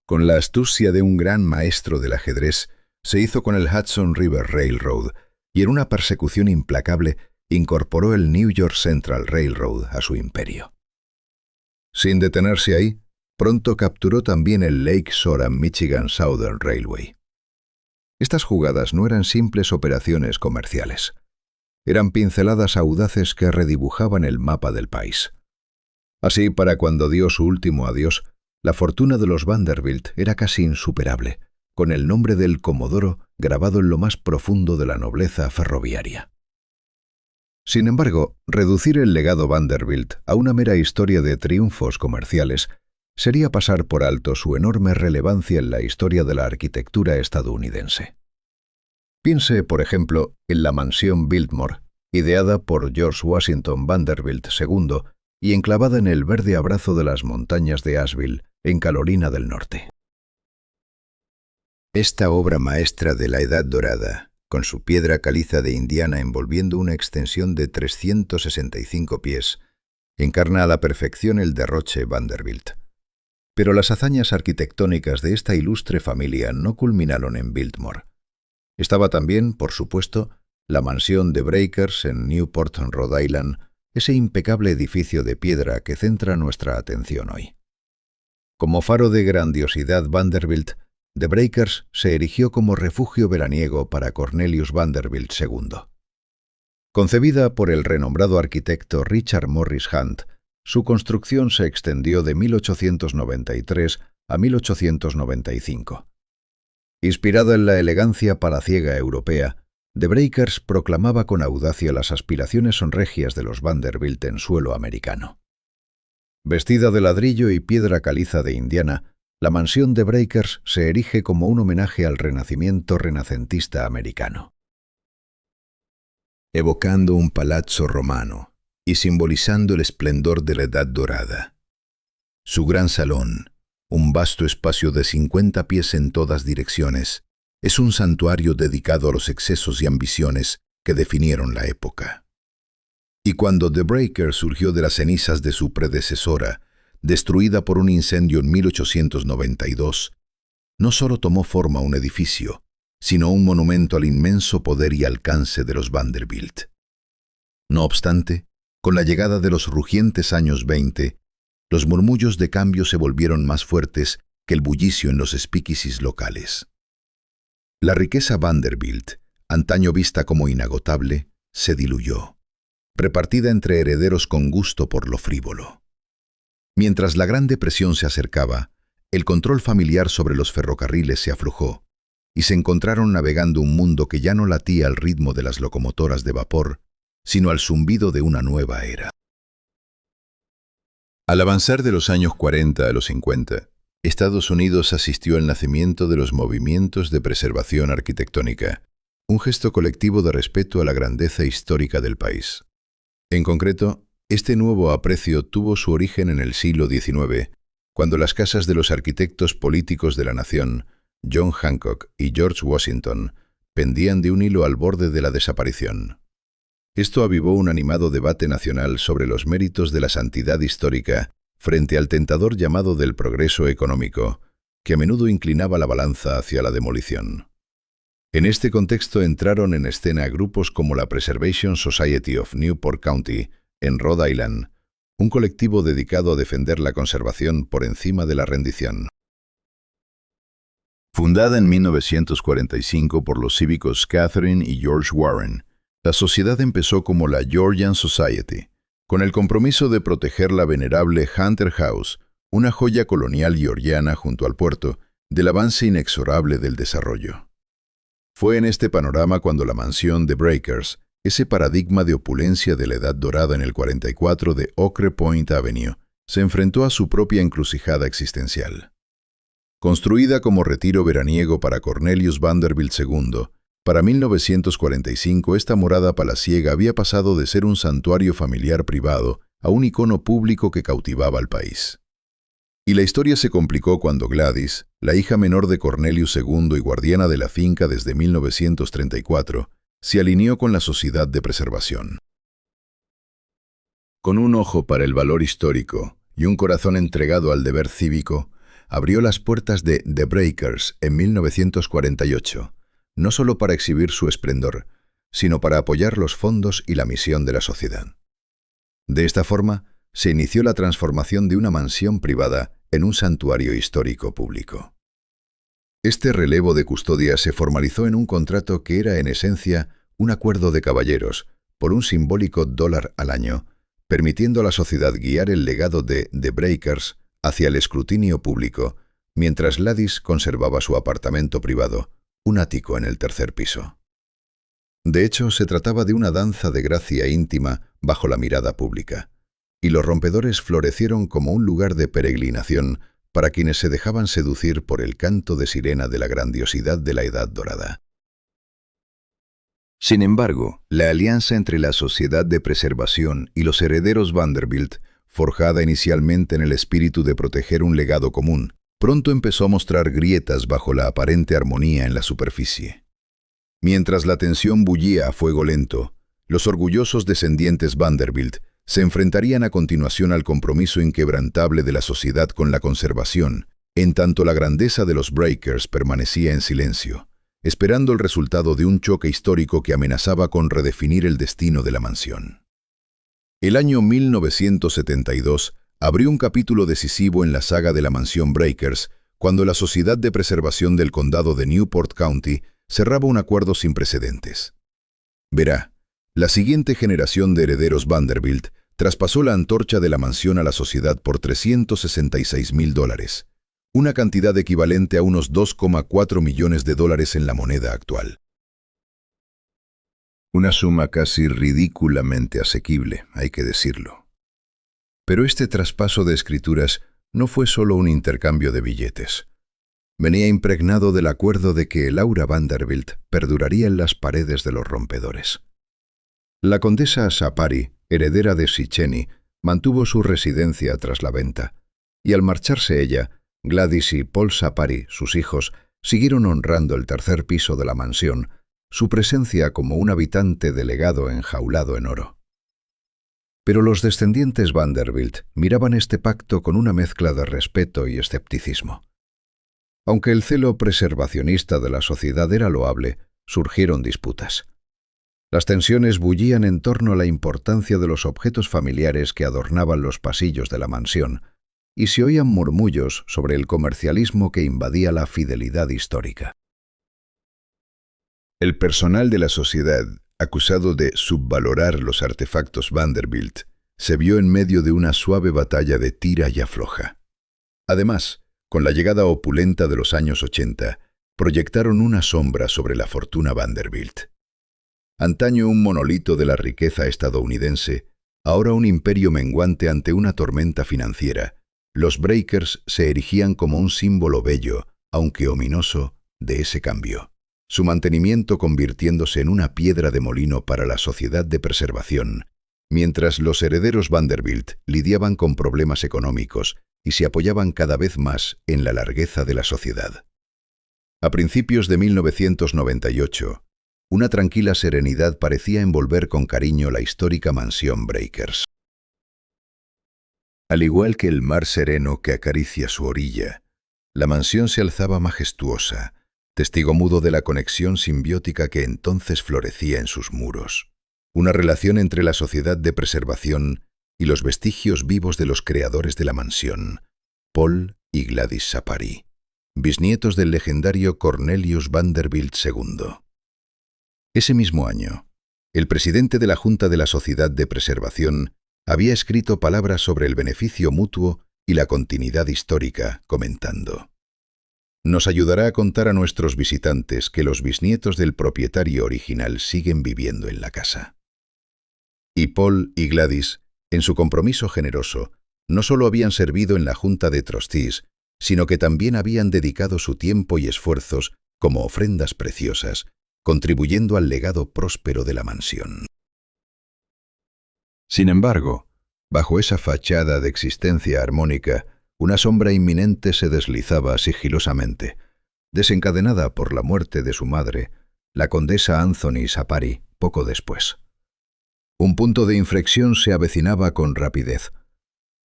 [SPEAKER 1] Con la astucia de un gran maestro del ajedrez, se hizo con el Hudson River Railroad y en una persecución implacable incorporó el New York Central Railroad a su imperio. Sin detenerse ahí, pronto capturó también el Lake Shore and Michigan Southern Railway. Estas jugadas no eran simples operaciones comerciales. Eran pinceladas audaces que redibujaban el mapa del país. Así, para cuando dio su último adiós, la fortuna de los Vanderbilt era casi insuperable, con el nombre del Comodoro grabado en lo más profundo de la nobleza ferroviaria. Sin embargo, reducir el legado Vanderbilt a una mera historia de triunfos comerciales sería pasar por alto su enorme relevancia en la historia de la arquitectura estadounidense. Piense, por ejemplo, en la mansión Biltmore, ideada por George Washington Vanderbilt II y enclavada en el verde abrazo de las montañas de Asheville, en Carolina del Norte. Esta obra maestra de la Edad Dorada, con su piedra caliza de Indiana envolviendo una extensión de 365 pies, encarna a la perfección el derroche Vanderbilt. Pero las hazañas arquitectónicas de esta ilustre familia no culminaron en Biltmore. Estaba también, por supuesto, la mansión de Breakers en Newport, Rhode Island, ese impecable edificio de piedra que centra nuestra atención hoy. Como faro de grandiosidad Vanderbilt, The Breakers se erigió como refugio veraniego para Cornelius Vanderbilt II. Concebida por el renombrado arquitecto Richard Morris Hunt, su construcción se extendió de 1893 a 1895. Inspirada en la elegancia palaciega europea, The Breakers proclamaba con audacia las aspiraciones sonregias de los Vanderbilt en suelo americano. Vestida de ladrillo y piedra caliza de Indiana, la mansión de Breakers se erige como un homenaje al renacimiento renacentista americano. Evocando un palazzo romano y simbolizando el esplendor de la Edad Dorada. Su gran salón, un vasto espacio de 50 pies en todas direcciones, es un santuario dedicado a los excesos y ambiciones que definieron la época. Y cuando The Breakers surgió de las cenizas de su predecesora, destruida por un incendio en 1892, no solo tomó forma un edificio, sino un monumento al inmenso poder y alcance de los Vanderbilt. No obstante, con la llegada de los rugientes años 20, los murmullos de cambio se volvieron más fuertes que el bullicio en los speakeasies locales. La riqueza Vanderbilt, antaño vista como inagotable, se diluyó, repartida entre herederos con gusto por lo frívolo. Mientras la Gran Depresión se acercaba, el control familiar sobre los ferrocarriles se aflojó y se encontraron navegando un mundo que ya no latía al ritmo de las locomotoras de vapor, sino al zumbido de una nueva era. Al avanzar de los años 40 a los 50, Estados Unidos asistió al nacimiento de los movimientos de preservación arquitectónica, un gesto colectivo de respeto a la grandeza histórica del país. En concreto, este nuevo aprecio tuvo su origen en el siglo XIX, cuando las casas de los arquitectos políticos de la nación, John Hancock y George Washington, pendían de un hilo al borde de la desaparición. Esto avivó un animado debate nacional sobre los méritos de la santidad histórica frente al tentador llamado del progreso económico, que a menudo inclinaba la balanza hacia la demolición. En este contexto entraron en escena grupos como la Preservation Society of Newport County,
[SPEAKER 2] en Rhode Island, un colectivo dedicado a defender la conservación por encima de la rendición.
[SPEAKER 1] Fundada en 1945 por los cívicos Catherine y George Warren, la sociedad empezó como la Georgian Society, con el compromiso de proteger la venerable Hunter House, una joya colonial georgiana junto al puerto, del avance inexorable del desarrollo. Fue en este panorama cuando la mansión de Breakers, ese paradigma de opulencia de la Edad Dorada en el 44 de Ocre Point Avenue, se enfrentó a su propia encrucijada existencial. Construida como retiro veraniego para Cornelius Vanderbilt II, para 1945 esta morada palaciega había pasado de ser un santuario familiar privado a un icono público que cautivaba al país. Y la historia se complicó cuando Gladys, la hija menor de Cornelius II y guardiana de la finca desde 1934, se alineó con la Sociedad de Preservación. Con un ojo para el valor histórico y un corazón entregado al deber cívico, abrió las puertas de The Breakers en 1948, no solo para exhibir su esplendor, sino para apoyar los fondos y la misión de la sociedad. De esta forma, se inició la transformación de una mansión privada en un santuario histórico público. Este relevo de custodia se formalizó en un contrato que era en esencia un acuerdo de caballeros por un simbólico $1 al año, permitiendo a la sociedad guiar el legado de The Breakers hacia el escrutinio público, mientras Gladys conservaba su apartamento privado, un ático en el tercer piso. De hecho, se trataba de una danza de gracia íntima bajo la mirada pública, y los rompedores florecieron como un lugar de peregrinación para quienes se dejaban seducir por el canto de sirena de la grandiosidad de la Edad Dorada. Sin embargo, la alianza entre la Sociedad de Preservación y los herederos Vanderbilt, forjada inicialmente en el espíritu de proteger un legado común, pronto empezó a mostrar grietas bajo la aparente armonía en la superficie. Mientras la tensión bullía a fuego lento, los orgullosos descendientes Vanderbilt se enfrentarían a continuación al compromiso inquebrantable de la sociedad con la conservación, en tanto la grandeza de los Breakers permanecía en silencio, esperando el resultado de un choque histórico que amenazaba con redefinir el destino de la mansión. El año 1972 abrió un capítulo decisivo en la saga de la mansión Breakers, cuando la Sociedad de Preservación del Condado de Newport County cerraba un acuerdo sin precedentes. Verá, la siguiente generación de herederos Vanderbilt traspasó la antorcha de la mansión a la sociedad por $366,000, una cantidad equivalente a unos $2,4 millones en la moneda actual. Una suma casi ridículamente asequible, hay que decirlo. Pero este traspaso de escrituras no fue solo un intercambio de billetes. Venía impregnado del acuerdo de que Laura Vanderbilt perduraría en las paredes de los rompedores. La condesa Sapari, heredera de Sicheny, mantuvo su residencia tras la venta, y al marcharse ella, Gladys y Paul Sapari, sus hijos, siguieron honrando el tercer piso de la mansión, su presencia como un habitante delegado enjaulado en oro. Pero los descendientes Vanderbilt miraban este pacto con una mezcla de respeto y escepticismo. Aunque el celo preservacionista de la sociedad era loable, surgieron disputas. Las tensiones bullían en torno a la importancia de los objetos familiares que adornaban los pasillos de la mansión, y se oían murmullos sobre el comercialismo que invadía la fidelidad histórica. El personal de la sociedad, acusado de subvalorar los artefactos Vanderbilt, se vio en medio de una suave batalla de tira y afloja. Además, con la llegada opulenta de los años 80, proyectaron una sombra sobre la fortuna Vanderbilt. Antaño un monolito de la riqueza estadounidense, ahora un imperio menguante ante una tormenta financiera, los Breakers se erigían como un símbolo bello, aunque ominoso, de ese cambio. Su mantenimiento convirtiéndose en una piedra de molino para la Sociedad de Preservación, mientras los herederos Vanderbilt lidiaban con problemas económicos y se apoyaban cada vez más en la largueza de la sociedad. A principios de 1998, una tranquila serenidad parecía envolver con cariño la histórica mansión Breakers. Al igual que el mar sereno que acaricia su orilla, la mansión se alzaba majestuosa, testigo mudo de la conexión simbiótica que entonces florecía en sus muros. una relación entre la sociedad de preservación y los vestigios vivos de los creadores de la mansión, Paul y Gladys Sapari, bisnietos del legendario Cornelius Vanderbilt II. Ese mismo año, el presidente de la Junta de la Sociedad de Preservación había escrito palabras sobre el beneficio mutuo y la continuidad histórica, comentando: «Nos ayudará a contar a nuestros visitantes que los bisnietos del propietario original siguen viviendo en la casa». Y Paul y Gladys, en su compromiso generoso, no solo habían servido en la Junta de Trustees, sino que también habían dedicado su tiempo y esfuerzos como ofrendas preciosas, contribuyendo al legado próspero de la mansión. Sin embargo, bajo esa fachada de existencia armónica, una sombra inminente se deslizaba sigilosamente, desencadenada por la muerte de su madre, la condesa Anthony Sapari, poco después. Un punto de inflexión se avecinaba con rapidez,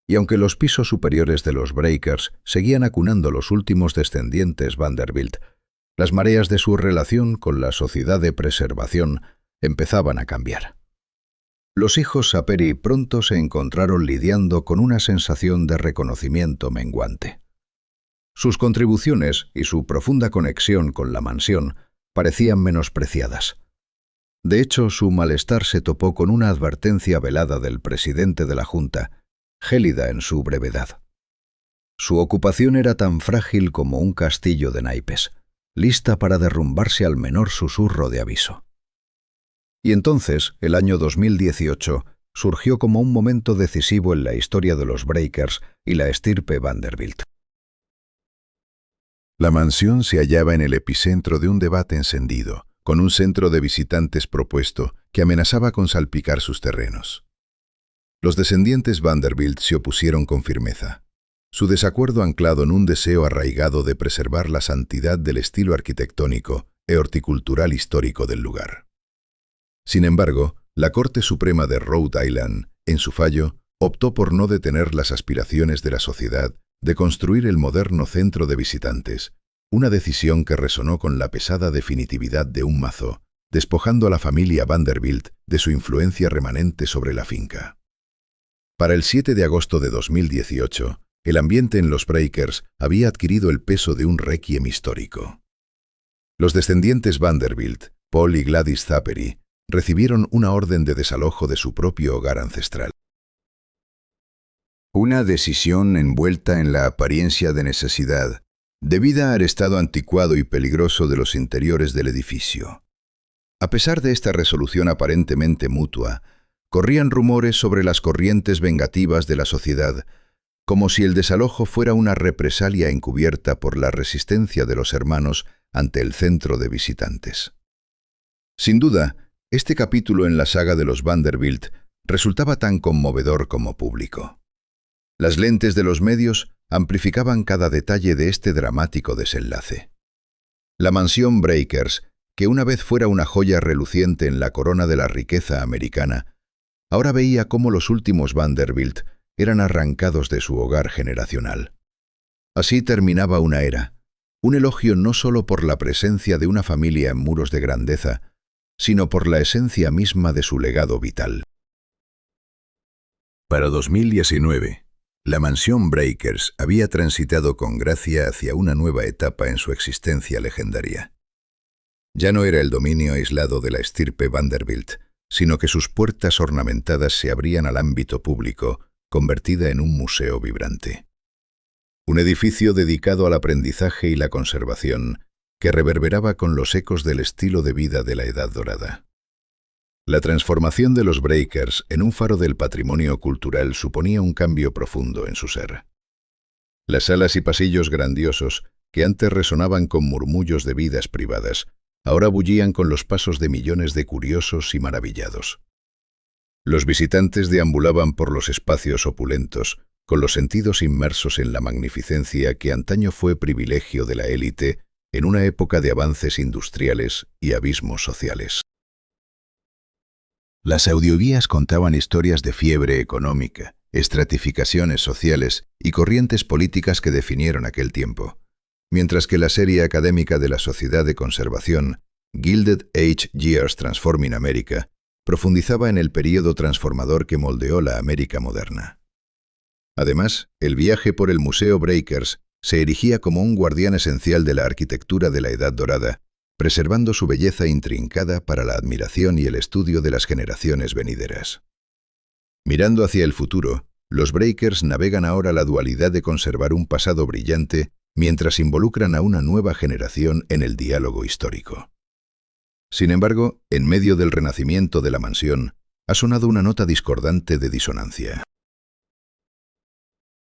[SPEAKER 1] y aunque los pisos superiores de los Breakers seguían acunando los últimos descendientes Vanderbilt, las mareas de su relación con la sociedad de preservación empezaban a cambiar. Los hijos Saperi pronto se encontraron lidiando con una sensación de reconocimiento menguante. Sus contribuciones y su profunda conexión con la mansión parecían menospreciadas. De hecho, su malestar se topó con una advertencia velada del presidente de la Junta, gélida en su brevedad. Su ocupación era tan frágil como un castillo de naipes, lista para derrumbarse al menor susurro de aviso. Y entonces, el año 2018, surgió como un momento decisivo en la historia de los Breakers y la estirpe Vanderbilt. La mansión se hallaba en el epicentro de un debate encendido, con un centro de visitantes propuesto que amenazaba con salpicar sus terrenos. Los descendientes Vanderbilt se opusieron con firmeza, su desacuerdo anclado en un deseo arraigado de preservar la santidad del estilo arquitectónico e horticultural histórico del lugar. Sin embargo, la Corte Suprema de Rhode Island, en su fallo, optó por no detener las aspiraciones de la sociedad de construir el moderno centro de visitantes, una decisión que resonó con la pesada definitividad de un mazo, despojando a la familia Vanderbilt de su influencia remanente sobre la finca. Para el 7 de agosto de 2018, el ambiente en los Breakers había adquirido el peso de un requiem histórico. Los descendientes Vanderbilt, Paul y Gladys Sapari, recibieron una orden de desalojo de su propio hogar ancestral. Una decisión envuelta en la apariencia de necesidad, debida al estado anticuado y peligroso de los interiores del edificio. A pesar de esta resolución aparentemente mutua, corrían rumores sobre las corrientes vengativas de la sociedad, como si el desalojo fuera una represalia encubierta por la resistencia de los hermanos ante el centro de visitantes. Sin duda, este capítulo en la saga de los Vanderbilt resultaba tan conmovedor como público. Las lentes de los medios amplificaban cada detalle de este dramático desenlace. La mansión Breakers, que una vez fuera una joya reluciente en la corona de la riqueza americana, ahora veía cómo los últimos Vanderbilt eran arrancados de su hogar generacional. Así terminaba una era, un elogio no solo por la presencia de una familia en muros de grandeza, sino por la esencia misma de su legado vital. Para 2019, la mansión Breakers había transitado con gracia hacia una nueva etapa en su existencia legendaria. Ya no era el dominio aislado de la estirpe Vanderbilt, sino que sus puertas ornamentadas se abrían al ámbito público, convertida en un museo vibrante. Un edificio dedicado al aprendizaje y la conservación, que reverberaba con los ecos del estilo de vida de la Edad Dorada. La transformación de los Breakers en un faro del patrimonio cultural suponía un cambio profundo en su ser. Las salas y pasillos grandiosos, que antes resonaban con murmullos de vidas privadas, ahora bullían con los pasos de millones de curiosos y maravillados. Los visitantes deambulaban por los espacios opulentos, con los sentidos inmersos en la magnificencia que antaño fue privilegio de la élite en una época de avances industriales y abismos sociales. Las audioguías contaban historias de fiebre económica, estratificaciones sociales y corrientes políticas que definieron aquel tiempo, mientras que la serie académica de la Sociedad de Conservación, Gilded Age Years Transforming America, profundizaba en el período transformador que moldeó la América moderna. Además, el viaje por el Museo Breakers se erigía como un guardián esencial de la arquitectura de la Edad Dorada, preservando su belleza intrincada para la admiración y el estudio de las generaciones venideras. Mirando hacia el futuro, los Breakers navegan ahora la dualidad de conservar un pasado brillante mientras involucran a una nueva generación en el diálogo histórico. Sin embargo, en medio del renacimiento de la mansión, ha sonado una nota discordante de disonancia.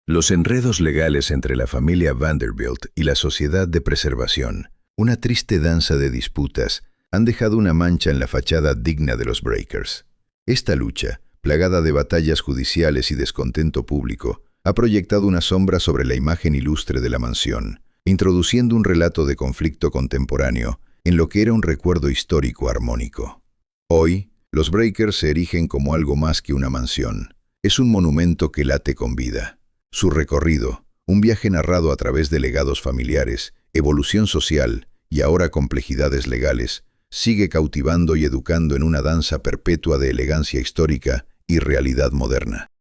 [SPEAKER 1] Los enredos legales entre la familia Vanderbilt y la Sociedad de Preservación, una triste danza de disputas, han dejado una mancha en la fachada digna de los Breakers. Esta lucha, plagada de batallas judiciales y descontento público, ha proyectado una sombra sobre la imagen ilustre de la mansión, introduciendo un relato de conflicto contemporáneo en lo que era un recuerdo histórico armónico. Hoy, los Breakers se erigen como algo más que una mansión. Es un monumento que late con vida. Su recorrido, un viaje narrado a través de legados familiares, evolución social y ahora complejidades legales, sigue cautivando y educando en una danza perpetua de elegancia histórica y realidad moderna.